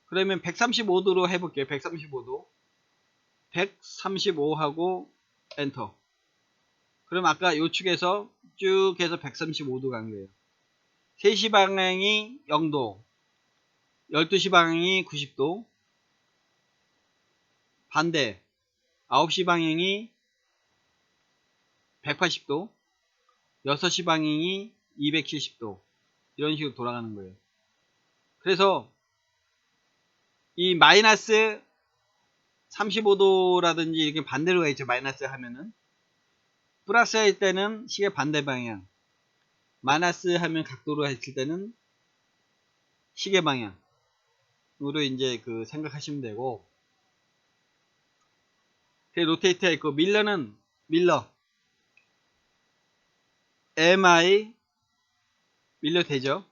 그러면 135도로 해볼게요. 135도 135하고 엔터. 그럼 아까 요축에서 쭉 해서 135도 간 거예요. 3시 방향이 0도 12시 방향이 90도, 반대 9시 방향이 180도, 6시 방향이 270도. 이런 식으로 돌아가는 거예요. 그래서 이 마이너스 35도라든지 이렇게 반대로 가 있죠. 마이너스 하면은 플러스 할 때는 시계 반대 방향, 마이너스 하면 각도로 했을 때는 시계 방향으로 이제 그 생각하시면 되고, 로테이트가 있고, 밀러는 밀러 MI 밀러 되죠.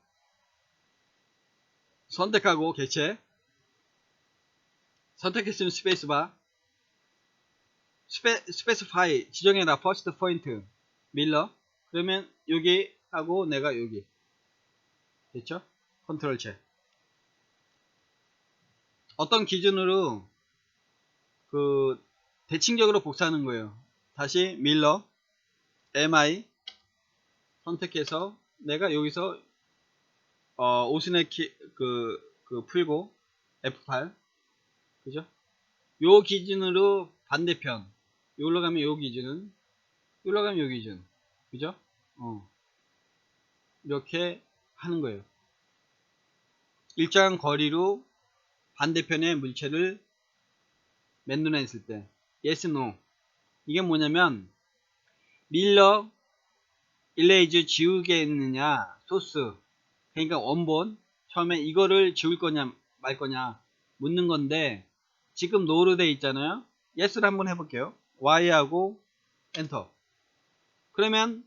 선택하고 개체 선택했으면 스페이스바 스페시파이 지정해라. 퍼스트 포인트 밀러. 그러면 여기 하고 내가 여기 됐죠. 컨트롤 제. 어떤 기준으로 그 대칭적으로 복사하는 거예요. 다시 밀러 MI 선택해서 내가 여기서 오스네 그 풀고 F8 그죠? 요 기준으로 반대편 여기로 가면 요 기준은, 여기로 가면 요 기준, 그죠? 이렇게 하는 거예요. 일정한 거리로 반대편의 물체를 맨눈에 있을 때 yes, no. 이게 뭐냐면 밀러 일레이즈 지우겠느냐 소스, 그러니까 원본 처음에 이거를 지울 거냐 말 거냐 묻는 건데, 지금 no로 돼 있잖아요. yes를 한번 해볼게요. y하고 엔터. 그러면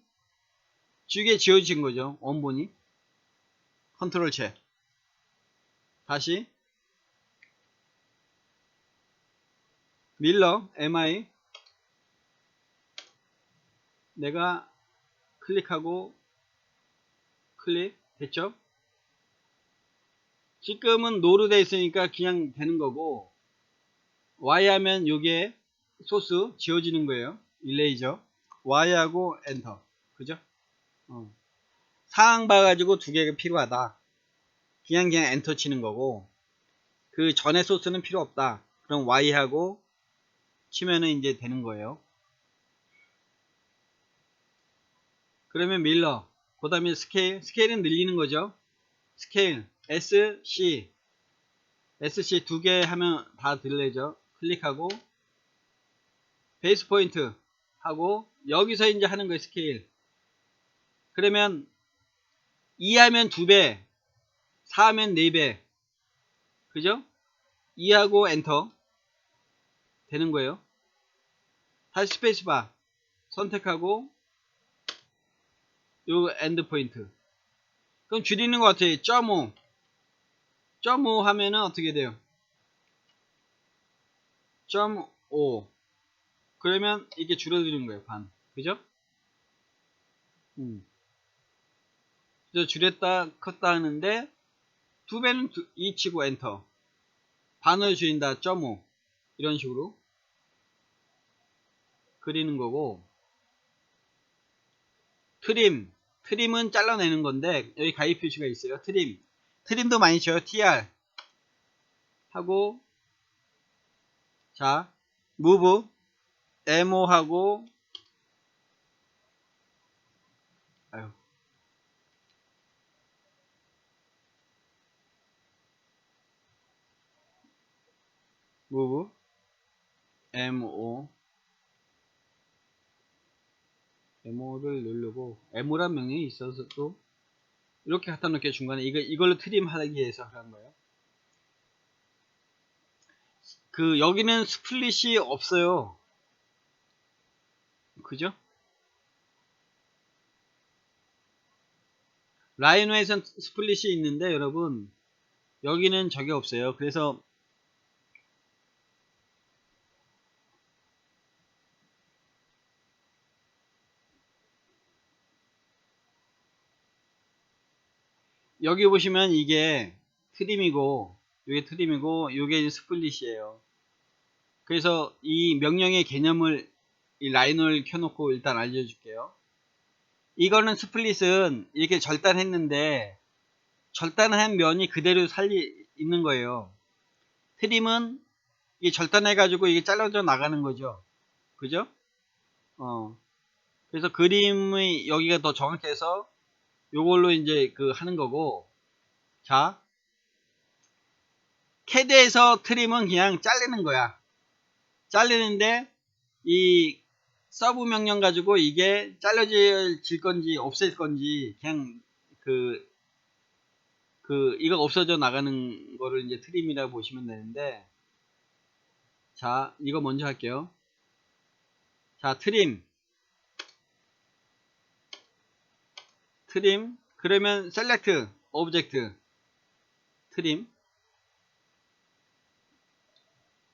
지워진 거죠. 원본이. 컨트롤 제. 다시 밀러 MI 내가 클릭하고 클릭 됐죠? 지금은 노로 되어 있으니까 그냥 되는 거고, Y 하면 요게 소스 지워지는 거예요. 일레이저 Y하고 엔터. 그죠? 상황 봐가지고 두 개가 필요하다. 그냥 엔터 치는 거고, 그 전에 소스는 필요 없다. 그럼 Y하고 치면은 이제 되는 거예요. 그러면 밀러, 그 다음에 스케일은 늘리는 거죠. 스케일 SC 두 개 하면 다 들리죠. 클릭하고 베이스 포인트 하고 여기서 이제 하는 거예요. 스케일. 그러면 2하면 2배, 4하면 4배, 그죠? 2하고 엔터 되는 거예요. 다시 스페이스바 선택하고 요 엔드 포인트. 그럼 줄이는 것 같아요. 0.5 하면은 어떻게 돼요? 0.5 그러면 이게 줄어드는 거예요. 반. 그죠? 그래서 줄였다 컸다 하는데 2배는 2 치고 엔터. 반을 줄인다 0.5 이런 식으로 그리는 거고, 트림은 잘라내는 건데 여기 가위 표시가 있어요. 트림도 많이 쳐요. TR 하고, 자 무브 MO 하고 move mo mo를 누르고 mo란 명령이 있어서 또 이렇게 갖다 놓게 중간에 이걸로 트림 하기 위해서 하는 거예요. 그 여기는 스플릿이 없어요. 그죠? 라이노에선 스플릿이 있는데 여러분 여기는 저게 없어요. 그래서 여기 보시면 이게 트림이고 이게 트림이고 이게 스플릿이에요. 그래서 이 명령의 개념을 이 라이노를 켜놓고 일단 알려줄게요. 이거는 스플릿은 이렇게 절단했는데 절단한 면이 그대로 있는 거예요. 트림은 이게 절단해가지고 이게 잘라져 나가는 거죠. 그죠? 그래서 그림의 여기가 더 정확해서 요걸로 이제 하는 거고. 자, 캐드에서 트림은 그냥 자르는 거야. 자르는데 이 서브 명령 가지고 이게 잘라질 건지 없앨 건지 그냥 이거 없어져 나가는 거를 이제 트림이라고 보시면 되는데, 자, 이거 먼저 할게요. 자, 트림. 그러면 셀렉트 오브젝트 트림.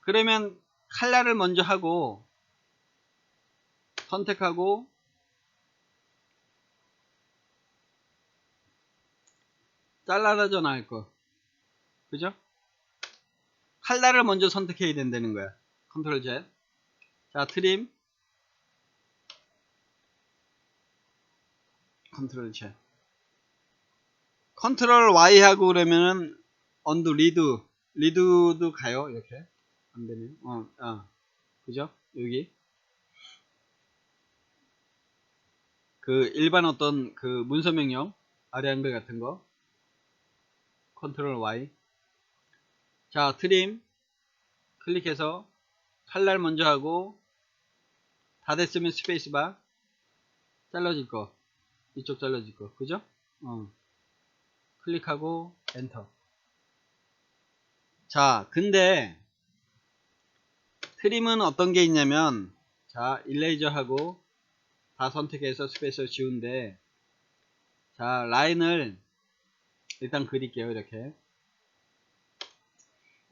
그러면 칼라를 먼저 하고 선택하고 잘라져 나갈 거. 그죠? 칼라를 먼저 선택해야 된다는 거야. 컨트롤 Z. 자, 트림. 컨트롤 Z. 컨트롤 Y 하고 그러면은 언두 리드도 가요. 이렇게 안 되네요. 그죠? 여기 일반 어떤 문서 명령 아래 한글 같은 거 컨트롤 Y. 자, 트림 클릭해서 칼날 먼저 하고 다 됐으면 스페이스바. 잘라질 거 이쪽 잘라질 거. 그죠? 클릭하고 엔터. 자, 근데 트림은 어떤 게 있냐면, 자, 일레이저 하고 다 선택해서 스페이스를 지운데, 자, 라인을 일단 그릴게요. 이렇게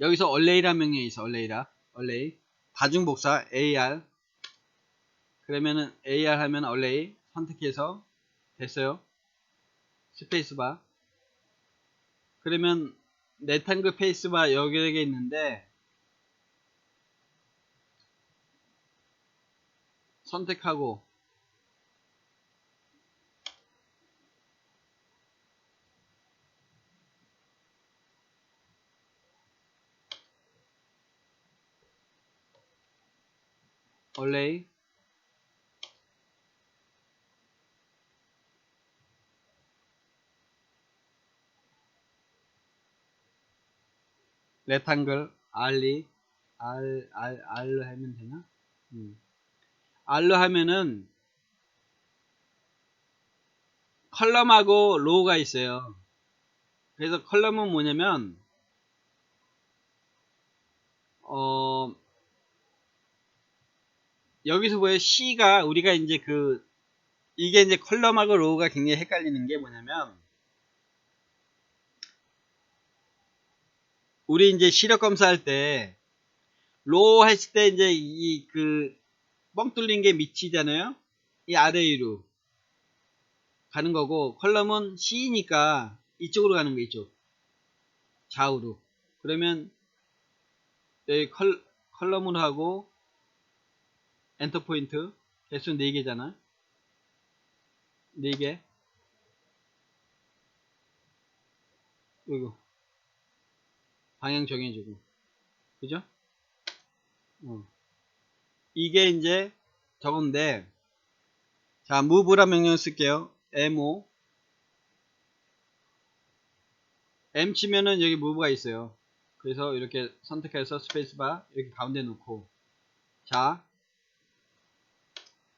여기서 얼레이라는 명령이 있어. 얼레이 다중복사 AR. 그러면은 AR 하면 얼레이 선택해서 됐어요. 스페이스바. 그러면 렉탱글 페이스바 여기에 있는데 선택하고 얼레이 렉탱글 R로 하면 되나? R로 하면은 컬럼하고 로우가 있어요. 그래서 컬럼은 뭐냐면 여기서 보여 C가 우리가 이제 이게 이제 컬럼하고 로우가 굉장히 헷갈리는 게 뭐냐면, 우리 이제 시력 검사할 때 로우 했을 때 이제 뻥 뚫린 게 밑이잖아요. 이 아래 위로 가는 거고, 컬럼은 C니까 이쪽으로 가는 거. 이쪽 좌우로. 그러면 여기 컬럼으로 하고 엔터 포인트 개수 4개잖아. 4개. 이거 방향 정해주고. 그죠? 이게 이제 저건데, 자, move란 명령 쓸게요. mo. M 치면은 여기 move가 있어요. 그래서 이렇게 선택해서 스페이스바 이렇게 가운데 놓고, 자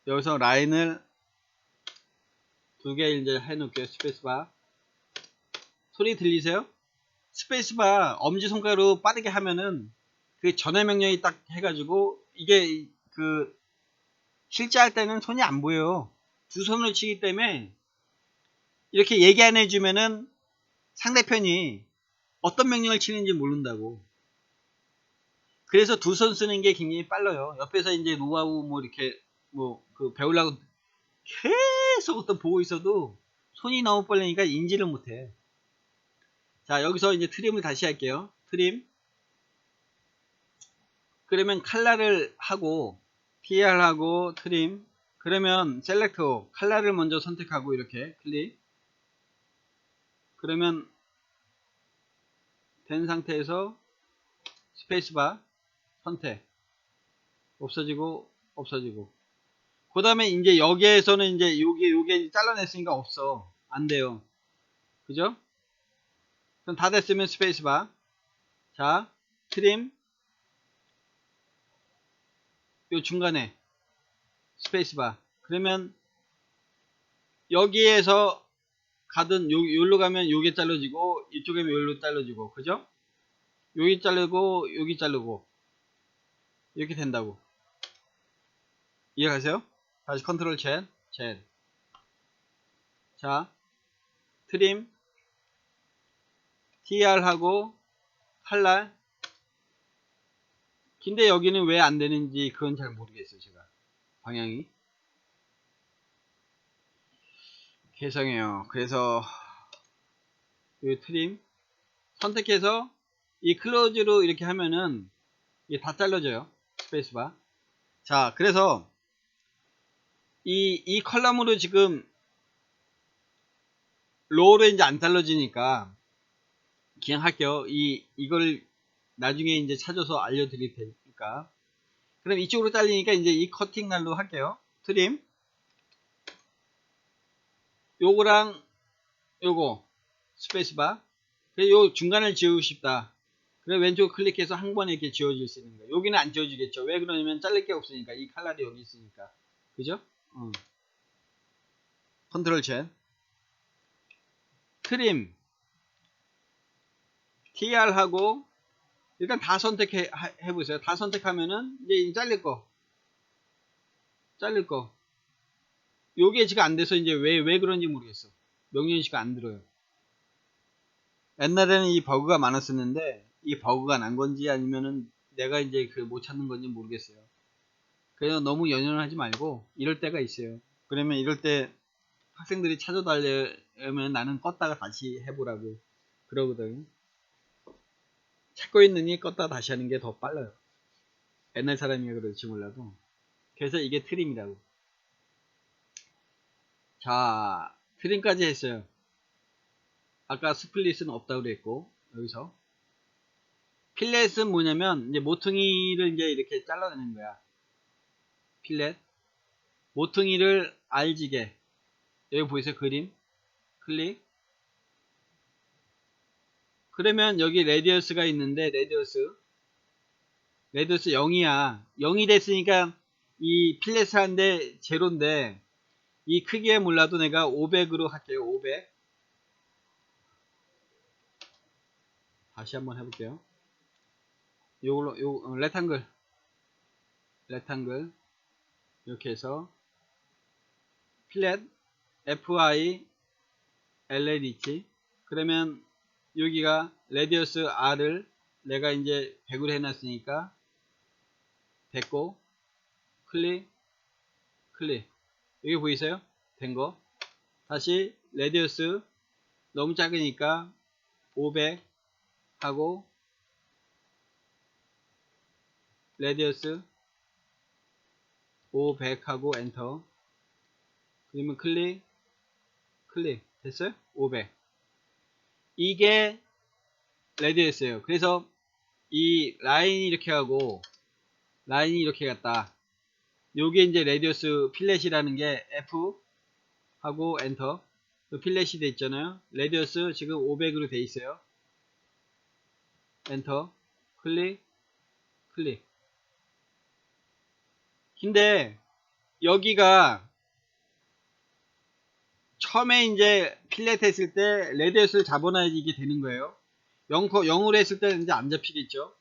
여기서 라인을 2개 이제 해놓을게요. 스페이스바. 소리 들리세요? 스페이스바 엄지손가락으로 빠르게 하면은 그 전에 명령이 딱 해가지고 이게 그 실제 할 때는 손이 안 보여요. 두 손을 치기 때문에 이렇게 얘기 안 해주면은 상대편이 어떤 명령을 치는지 모른다고. 그래서 두 손 쓰는 게 굉장히 빨라요. 옆에서 이제 노하우 뭐 이렇게 뭐 그 배우려고 계속 어떤 보고 있어도 손이 너무 빨리니까 인지를 못해. 자, 여기서 이제 트림을 다시 할게요. 트림. 그러면 칼라를 하고 TR하고 트림. 그러면 셀렉터 칼라를 먼저 선택하고 이렇게 클릭. 그러면 된 상태에서 스페이스바 선택. 없어지고 없어지고. 그 다음에 이제 여기에서는 이제 요게 잘라냈으니까 없어. 안 돼요. 그죠? 그럼 다 됐으면 스페이스바. 자, 트림. 요 중간에 스페이스바. 그러면 여기에서 가든 요로 가면 요게 잘라지고 이쪽에 요로 잘라지고. 그죠? 여기 자르고 여기 자르고 이렇게 된다고. 이해가세요? 다시 컨트롤 Z. 자, 트림 TR하고 칼날. 근데 여기는 왜 안 되는지 그건 잘 모르겠어요. 제가 방향이 개성해요. 그래서 이 트림 선택해서 이 클로즈로 이렇게 하면은 이게 다 잘라져요. 스페이스바. 자, 그래서 이 컬럼으로 지금 로우로 이제 안 잘라지니까 그냥 할게요. 이걸 나중에 이제 찾아서 알려드릴 테니까. 그럼 이쪽으로 잘리니까 이제 이 커팅 날로 할게요. 트림. 요거랑 요거 스페이스바. 요 중간을 지우고 싶다. 그래 왼쪽 클릭해서 한 번에 이렇게 지워질 수 있는 거예요. 여기는 안 지워지겠죠. 왜 그러냐면 자를 게 없으니까. 이 칼날이 여기 있으니까. 그죠? 컨트롤 Z. 트림. TR하고 일단 다 선택해 보세요. 다 선택하면은 이제 잘릴 거. 요게 지금 안 돼서 이제 왜 그런지 모르겠어. 명령식이 안 들어요. 옛날에는 이 버그가 많았었는데 이 버그가 난 건지 아니면은 내가 이제 그 못 찾는 건지 모르겠어요. 그래서 너무 연연하지 말고 이럴 때가 있어요. 그러면 이럴 때 학생들이 찾아달라면 나는 껐다가 다시 해보라고 그러거든. 찾고 있느니 껐다가 다시 하는 게 더 빨라요. 옛날 사람이라 그럴지 몰라도. 그래서 이게 트림이라고. 자, 트림까지 했어요. 아까 스플릿은 없다고 그랬고, 여기서. 필렛은 뭐냐면, 이제 모퉁이를 이제 이렇게 잘라내는 거야. 필렛. 모퉁이를 알지게. 여기 보이세요? 그림. 클릭. 그러면 여기 레디어스가 있는데, 레디어스 0이야. 0이 됐으니까 이 필렛을 하는데 제로인데, 이 크기에 몰라도 내가 500으로 할게요. 500. 다시 한번 해볼게요. 요걸로 레탕글 이렇게 해서 필렛 FI LLDT. 그러면 여기가 레디어스 R을 내가 이제 100으로 해놨으니까 됐고, 클릭. 여기 보이세요? 된거. 다시 레디어스 너무 작으니까 500 하고 레디어스 500 하고 엔터. 그러면 클릭 됐어요? 500. 이게 레디어스예요. 그래서 이 라인이 이렇게 하고 라인이 이렇게 갔다. 요게 이제 레디어스 필렛이라는 게 F 하고 엔터. 필렛이 돼 있잖아요. 레디어스 지금 500으로 돼 있어요. 엔터, 클릭, 클릭. 근데 여기가 처음에 이제 필렛 했을 때 레드햇을 잡아놔야지 이게 되는 거예요. 0으로 했을 때는 이제 안 잡히겠죠.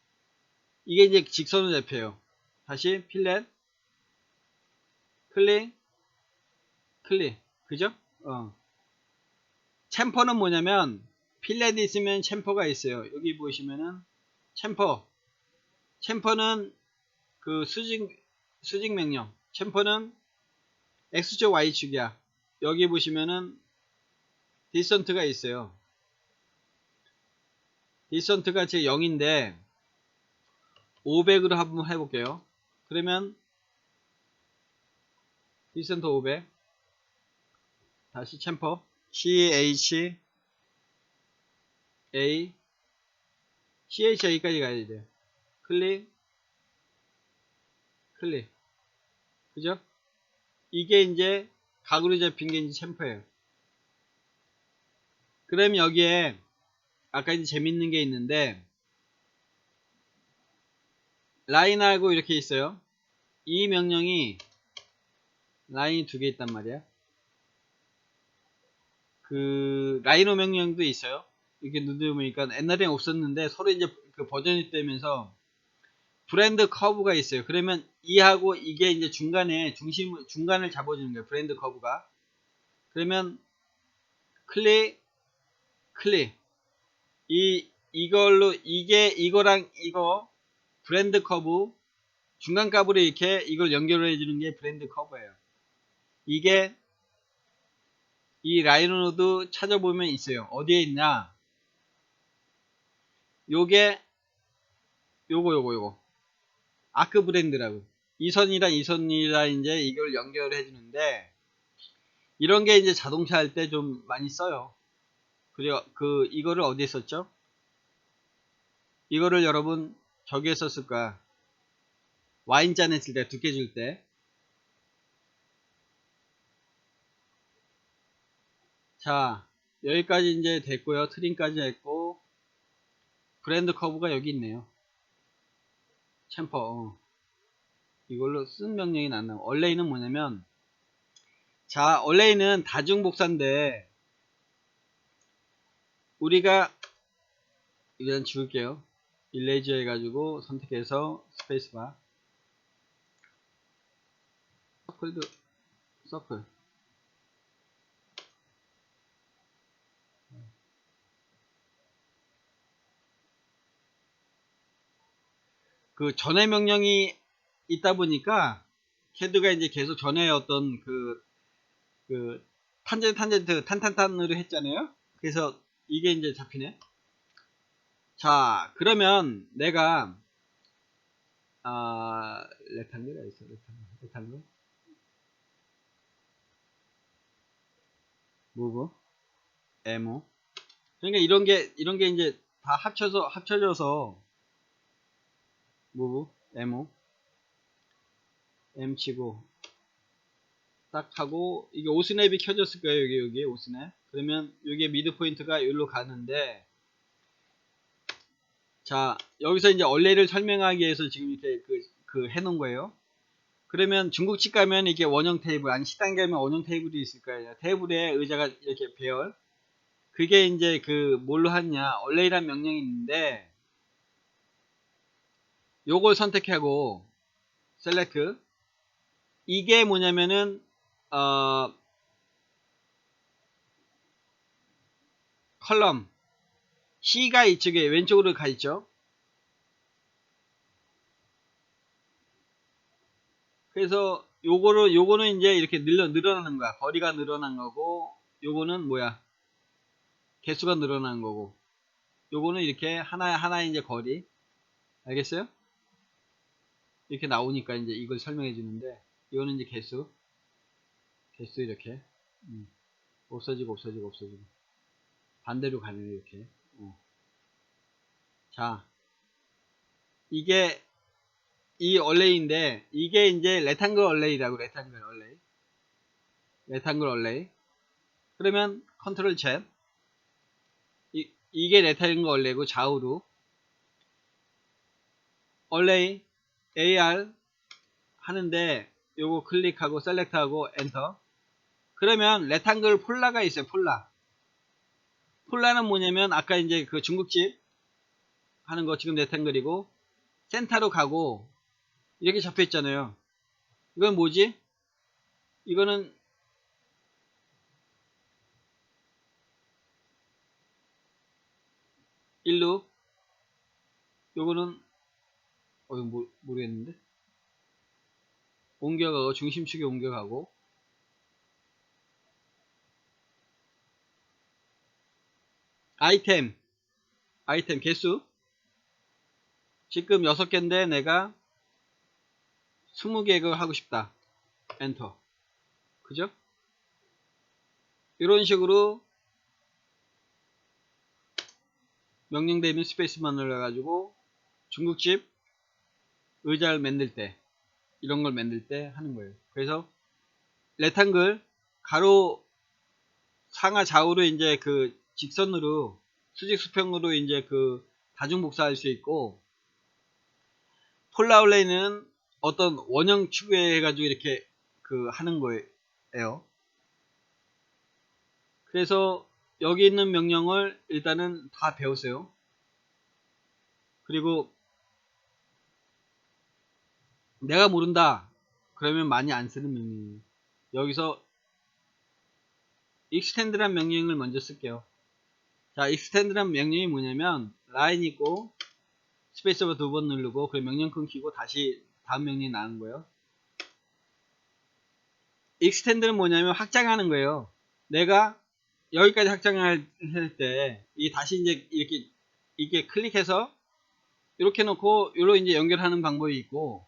이게 이제 직선으로 잡혀요. 다시 필렛, 클릭, 클릭. 그죠? 챔퍼는 뭐냐면 필렛이 있으면 챔퍼가 있어요. 여기 보시면은 챔퍼는 그 수직 명령. 챔퍼는 X축 Y축이야. 여기 보시면은 디선트가 있어요. 디선트가 제 0인데 500으로 한번 해볼게요. 그러면 디선트 500 다시 챔퍼 CH A CHA까지 가야 돼요. 클릭 클릭. 그죠? 이게 이제 각으로 잡힌 게 이제 챔퍼예요. 그럼 여기에 아까 이제 재밌는 게 있는데 라인하고 이렇게 있어요. 이 명령이 라인이 두 개 있단 말이야. 그 라이노 명령도 있어요. 이렇게 누르보니까 옛날엔 없었는데 서로 이제 그 버전이 되면서 브랜드 커브가 있어요. 그러면 이하고 이게 이제 중간에 중간을 잡아주는 거예요. 브랜드 커브가. 그러면 클릭 클릭 이걸로 이거랑 이거 브랜드 커브 중간 값으로 이렇게 이걸 연결해 주는 게 브랜드 커브예요. 이게 이 라이노 노드 찾아보면 있어요. 어디에 있냐? 요게 요거 아크 브랜드라고. 이 선이랑 이 선이랑 이제 이걸 연결해 주는데 이런 게 이제 자동차 할 때 좀 많이 써요. 그리고 이거를 어디에 썼죠? 이거를 여러분 저기에 썼을 거야. 와인잔 했을 때 두께 줄 때. 자, 여기까지 이제 됐고요. 트림까지 했고 브랜드 커브가 여기 있네요. 챔퍼. 이걸로 쓴 명령이 나왔나. 얼레이는 뭐냐면 자, 얼레이는 다중복사인데 우리가 일단 지울게요. 일레이저 해가지고 선택해서 스페이스바 서클 그 전에 명령이 있다 보니까 캐드가 이제 계속 전에 어떤 그 탄젠트 탄탄탄으로 했잖아요. 그래서 이게 이제 잡히네. 자, 그러면 내가 레탕글이 있어. 레탕글 무브 에모. 그러니까 이런 게 이제 다 합쳐져서 무브 에모 M 치고 딱 하고 이게 오스냅이 켜졌을 거예요. 여기 오스냅. 그러면 여기에 미드 포인트가 여기로 가는데 자, 여기서 이제 얼레이를 설명하기 위해서 지금 이렇게 그 해놓은 거예요. 그러면 중국집 가면 이게 원형 테이블, 아니 식당 가면 원형 테이블이 있을 거예요. 테이블에 의자가 이렇게 배열. 그게 이제 뭘로 하냐. 얼레이란 명령이 있는데, 요걸 선택하고, 셀렉트. 이게 뭐냐면은, 컬럼. C가 이쪽에 왼쪽으로 가 있죠. 그래서 요거는 이제 이렇게 늘어나는 거야. 거리가 늘어난 거고, 요거는 뭐야? 개수가 늘어난 거고. 요거는 이렇게 하나 이제 거리. 알겠어요? 이렇게 나오니까 이제 이걸 설명해 주는데, 이거는 이제 개수 이렇게. 없어지고. 반대로 가네요, 이렇게. 자, 이게 이 얼레이인데, 이게 이제 레탕글 얼레이라고, 레탕글 얼레이. 그러면 컨트롤 Z. 이게 레탕글 얼레이고 좌우로. only AR 하는데 요거 클릭하고 셀렉트하고 엔터. 그러면 레탕글 폴라가 있어요. 폴라는 뭐냐면 아까 이제 그 중국집 하는 거 지금 레탕글이고 센터로 가고 이렇게 잡혀 있잖아요. 이건 뭐지? 이거는 일루, 요거는 이거 모르겠는데 옮겨가고 중심축에 옮겨가고 아이템 개수 지금 6개인데 내가 20개 하고 싶다. 엔터. 그죠? 이런 식으로 명령 대면 스페이스만 눌러가지고 중국집 의자를 만들 때 이런 걸 만들 때 하는 거예요. 그래서 레탕글 가로 상하 좌우로 이제 그 직선으로 수직 수평으로 이제 그 다중 복사할 수 있고 폴라울레이는 어떤 원형 추구해 가지고 이렇게 그 하는 거예요. 그래서 여기 있는 명령을 일단은 다 배우세요. 그리고 내가 모른다 그러면 많이 안 쓰는 명령이에요. 여기서 extend란 명령을 먼저 쓸게요. 자, extend란 명령이 뭐냐면 라인 있고 스페이스바 2번 누르고 그 명령 끊기고 다시 다음 명령이 나오는 거예요. extend는 뭐냐면 확장하는 거예요. 내가 여기까지 확장할 때 이 다시 이제 이렇게 클릭해서 이렇게 놓고 요로 이제 연결하는 방법이 있고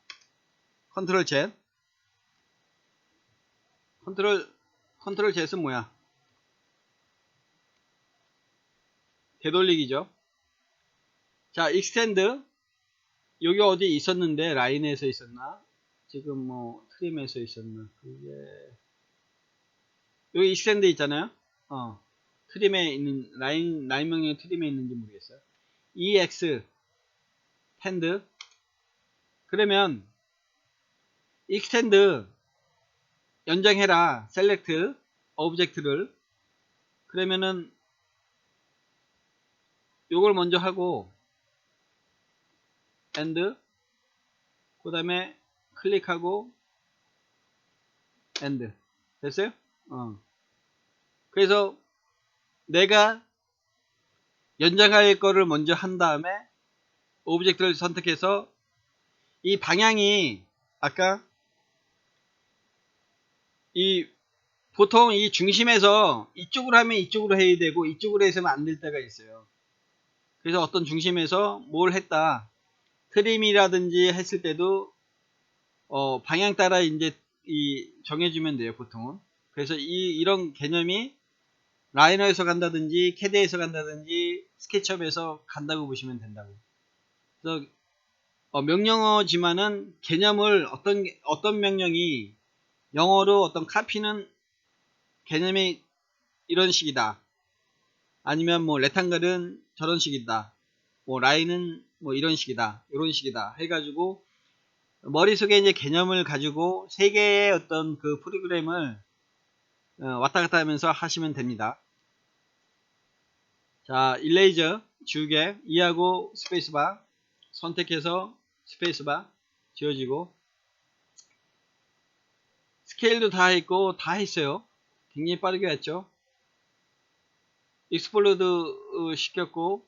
컨트롤 Z 컨트롤 Z는 뭐야? 되돌리기죠. 자, extend 여기 어디 있었는데 라인에서 있었나? 지금 뭐 트림에서 있었나? 그게 여기 extend 있잖아요. 트림에 있는 라인 명령이 트림에 있는지 모르겠어요. ex tend 그러면 extend 연장해라 select 오브젝트를 그러면은 요걸 먼저 하고 and 그 다음에 클릭하고 and 됐어요? 그래서 내가 연장할 거를 먼저 한 다음에 오브젝트를 선택해서 이 방향이 아까 보통 이 중심에서 이쪽으로 하면 이쪽으로 해야 되고 이쪽으로 해서는 안 될 때가 있어요. 그래서 어떤 중심에서 뭘 했다 트림이라든지 했을 때도 방향 따라 이제 정해주면 돼요 보통은. 그래서 이런 개념이 라이너에서 간다든지 캐드에서 간다든지 스케치업에서 간다고 보시면 된다고. 그래서 명령어지만은 개념을 어떤 명령이 영어로 어떤 카피는 개념이 이런 식이다. 아니면 뭐 레탕글은 저런 식이다. 뭐 라인은 뭐 이런 식이다. 이런 식이다. 해가지고 머릿속에 이제 개념을 가지고 세 개의 어떤 그 프로그램을 왔다 갔다 하면서 하시면 됩니다. 자, 일레이저 지우개 2하고 스페이스바 선택해서 스페이스바 지워지고 스케일도 다 했고 다 했어요. 굉장히 빠르게 했죠. 익스플로드 시켰고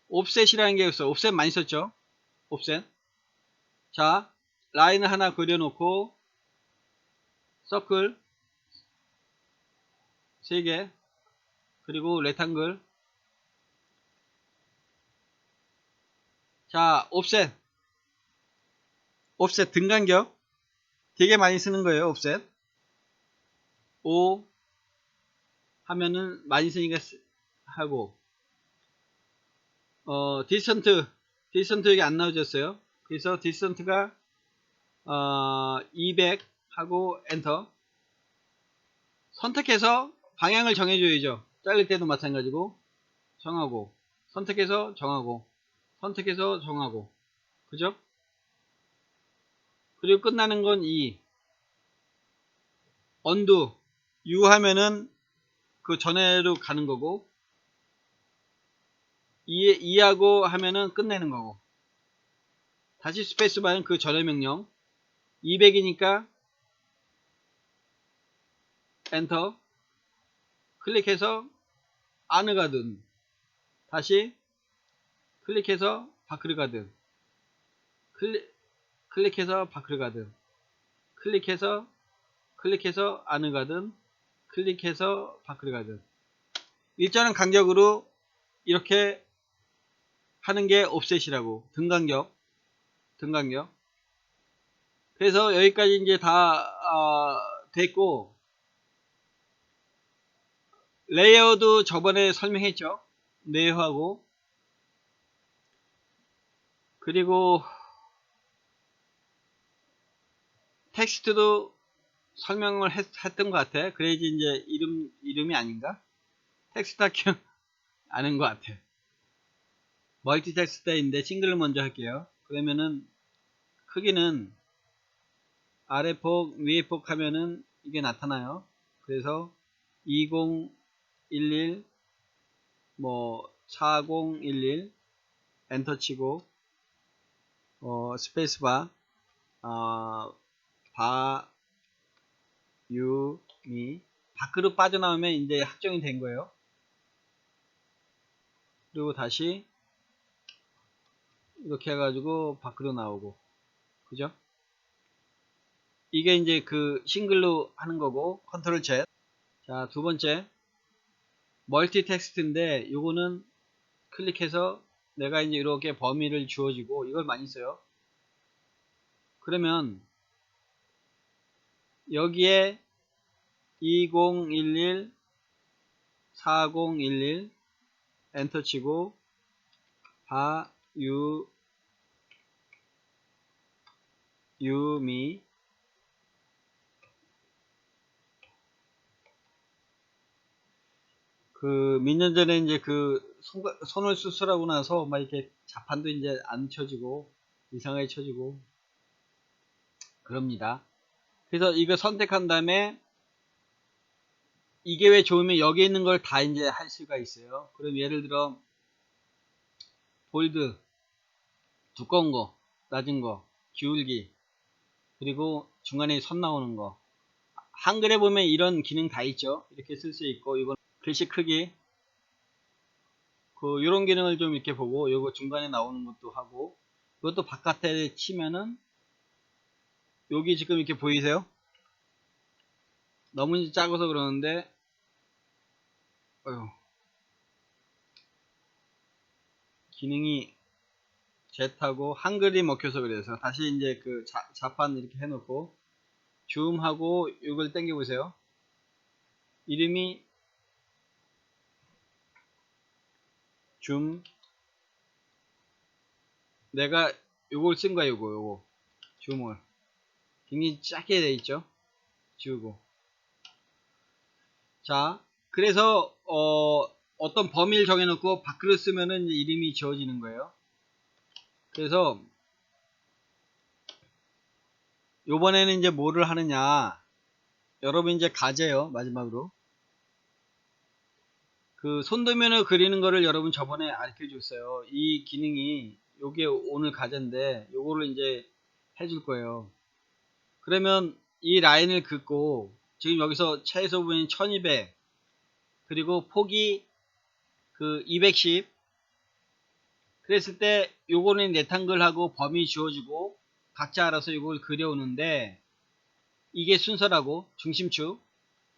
옵셋이라는 게 있어요. 옵셋 많이 썼죠. 옵셋. 자, 라인을 하나 그려놓고 서클 3개 그리고 레탕글. 자, 옵셋 등간격 되게 많이 쓰는 거예요. 옵셋 5 하면은 많이 쓰니까 하고 디스턴트 여기 안 나와졌어요. 그래서 디스턴트가 200 하고 엔터. 선택해서 방향을 정해줘야죠. 자를 때도 마찬가지고 정하고 선택해서 정하고 선택해서 정하고, 그죠? 그리고 끝나는 건 이 언두 U 하면은 그 전에로 가는 거고, 이하고 하면은 끝내는 거고, 다시 스페이스바는 그 전의 명령. 200이니까 엔터 클릭해서 안으 가든, 다시 클릭해서 밖으로 가든, 클릭해서 밖으로 가든, 클릭해서 안으로 가든, 클릭해서 밖으로 가든, 일정한 간격으로 이렇게 하는 게 옵셋이라고. 등간격. 그래서 여기까지 이제 다 됐고, 레이어도 저번에 설명했죠. 레이어하고, 그리고 텍스트도 설명을 했던 것 같아. 그래야지 이제 이름이 아닌가? 텍스트 할게 아는 것 같아. 멀티 텍스트인데 싱글을 먼저 할게요. 그러면은 크기는 아래 폭, 위에 폭 하면은 이게 나타나요. 그래서 2011, 뭐 4011 엔터 치고 스페이스바 바유미 밖으로 빠져나오면 이제 확정이 된 거예요. 그리고 다시 이렇게 해가지고 밖으로 나오고, 그죠? 이게 이제 그 싱글로 하는 거고, 컨트롤 Z. 자, 두 번째 멀티 텍스트인데 요거는 클릭해서 내가 이제 이렇게 범위를 주어지고, 이걸 많이 써요. 그러면 여기에 2011 4011 엔터 치고 유미 그 몇 년 전에 이제 그 손을 수술하고 나서 막 이렇게 자판도 이제 안 쳐지고 이상하게 쳐지고 그럽니다. 그래서 이거 선택한 다음에 이게 왜 좋으면 여기 있는 걸 다 이제 할 수가 있어요. 그럼 예를 들어 볼드, 두꺼운 거, 낮은 거, 기울기, 그리고 중간에 선 나오는 거. 한글에 보면 이런 기능 다 있죠. 이렇게 쓸 수 있고, 이건 글씨 크기, 그 요런 기능을 좀 이렇게 보고, 요거 중간에 나오는 것도 하고, 이것도 바깥에 치면은 여기 지금 이렇게 보이세요? 너무 작아서 그러는데 기능이 Z하고 한글이 먹혀서 그래서 다시 이제 그 자판 이렇게 해놓고 줌하고 이걸 당겨 보세요. 이름이 줌. 내가 요걸 쓴 거야. 요거 줌을 굉장히 작게 돼 있죠. 지우고. 자, 그래서 어떤 범위를 정해놓고 밖으로 쓰면은 이제 이름이 지워지는 거예요. 그래서 요번에는 이제 뭐를 하느냐, 여러분 이제 과제요. 마지막으로 그 손도면을 그리는 거를 여러분 저번에 알려 줬어요. 이 기능이 요게 오늘 과제인데 요거를 이제 해줄 거예요. 그러면 이 라인을 긋고 지금 여기서 최소 부분이 1200 그리고 폭이 그 210 그랬을 때 요거는 렉탱글하고 범위 주어지고 각자 알아서 요걸 그려오는데 이게 순서라고. 중심축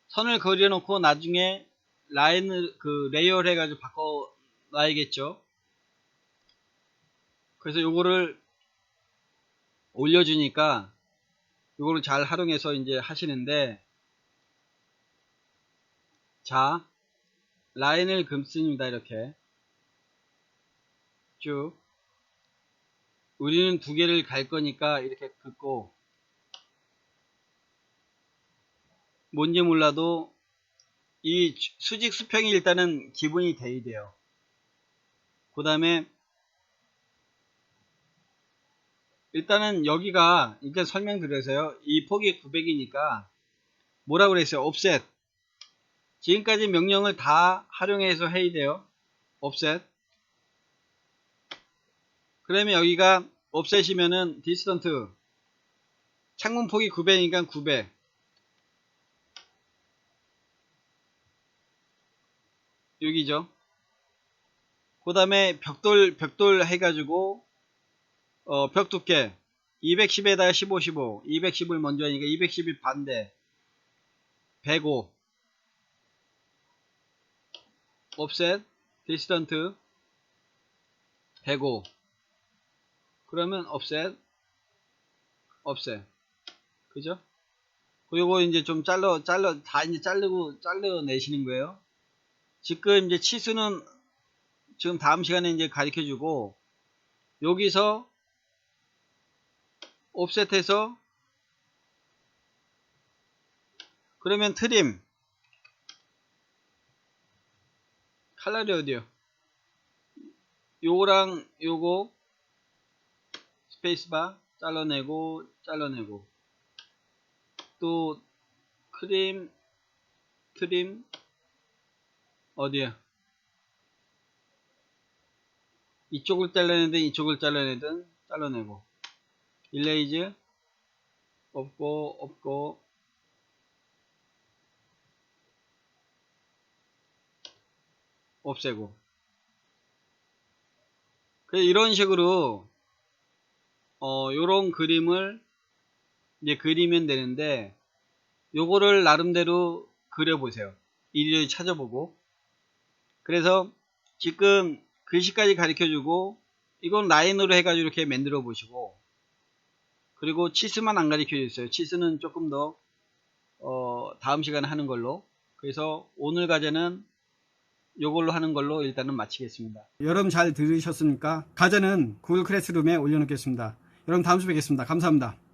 선을 그려놓고 나중에 라인을 그 레이어를 해가지고 바꿔 놔야겠죠. 그래서 요거를 올려주니까 요거를 잘 활용해서 이제 하시는데, 자, 라인을 긋습니다. 이렇게 쭉. 우리는 두 개를 갈 거니까 이렇게 긋고, 뭔지 몰라도 이 수직 수평이 일단은 기본이 돼야 돼요. 그 다음에 일단은 여기가 일단 설명드려서요. 이 폭이 900이니까 뭐라고 그랬어요? offset. 지금까지 명령을 다 활용해서 해야 돼요. offset. 그러면 여기가 offset이면은 distance. 창문 폭이 900이니까 900. 여기죠. 그 다음에 벽돌 해가지고 벽 두께 210에다가 15, 15, 210을 먼저 하니까 210이 반대 105 offset distance 105 그러면 offset 그죠? 그리고 이제 좀 다 이제 잘라내시는 거예요. 지금 이제 치수는 지금 다음 시간에 이제 가르쳐 주고 여기서 offset해서 그러면 트림 칼날이 어디요? 요거랑 요거 스페이스바 잘라내고 또 트림 어디야? 이쪽을 잘라내든 이쪽을 잘라내고 일레이즈 없고 없애고 이런 식으로 요런 그림을 이제 그리면 되는데 요거를 나름대로 그려보세요. 일일이 찾아보고 그래서 지금 글씨까지 가르쳐주고 이건 라인으로 해가지고 이렇게 만들어 보시고 그리고 치수만 안 가르쳐 줬어요. 치수는 조금 더 다음 시간에 하는 걸로. 그래서 오늘 과제는 요걸로 하는 걸로 일단은 마치겠습니다. 여러분 잘 들으셨습니까? 과제는 구글 클래스룸에 올려놓겠습니다. 여러분 다음 주에 뵙겠습니다. 감사합니다.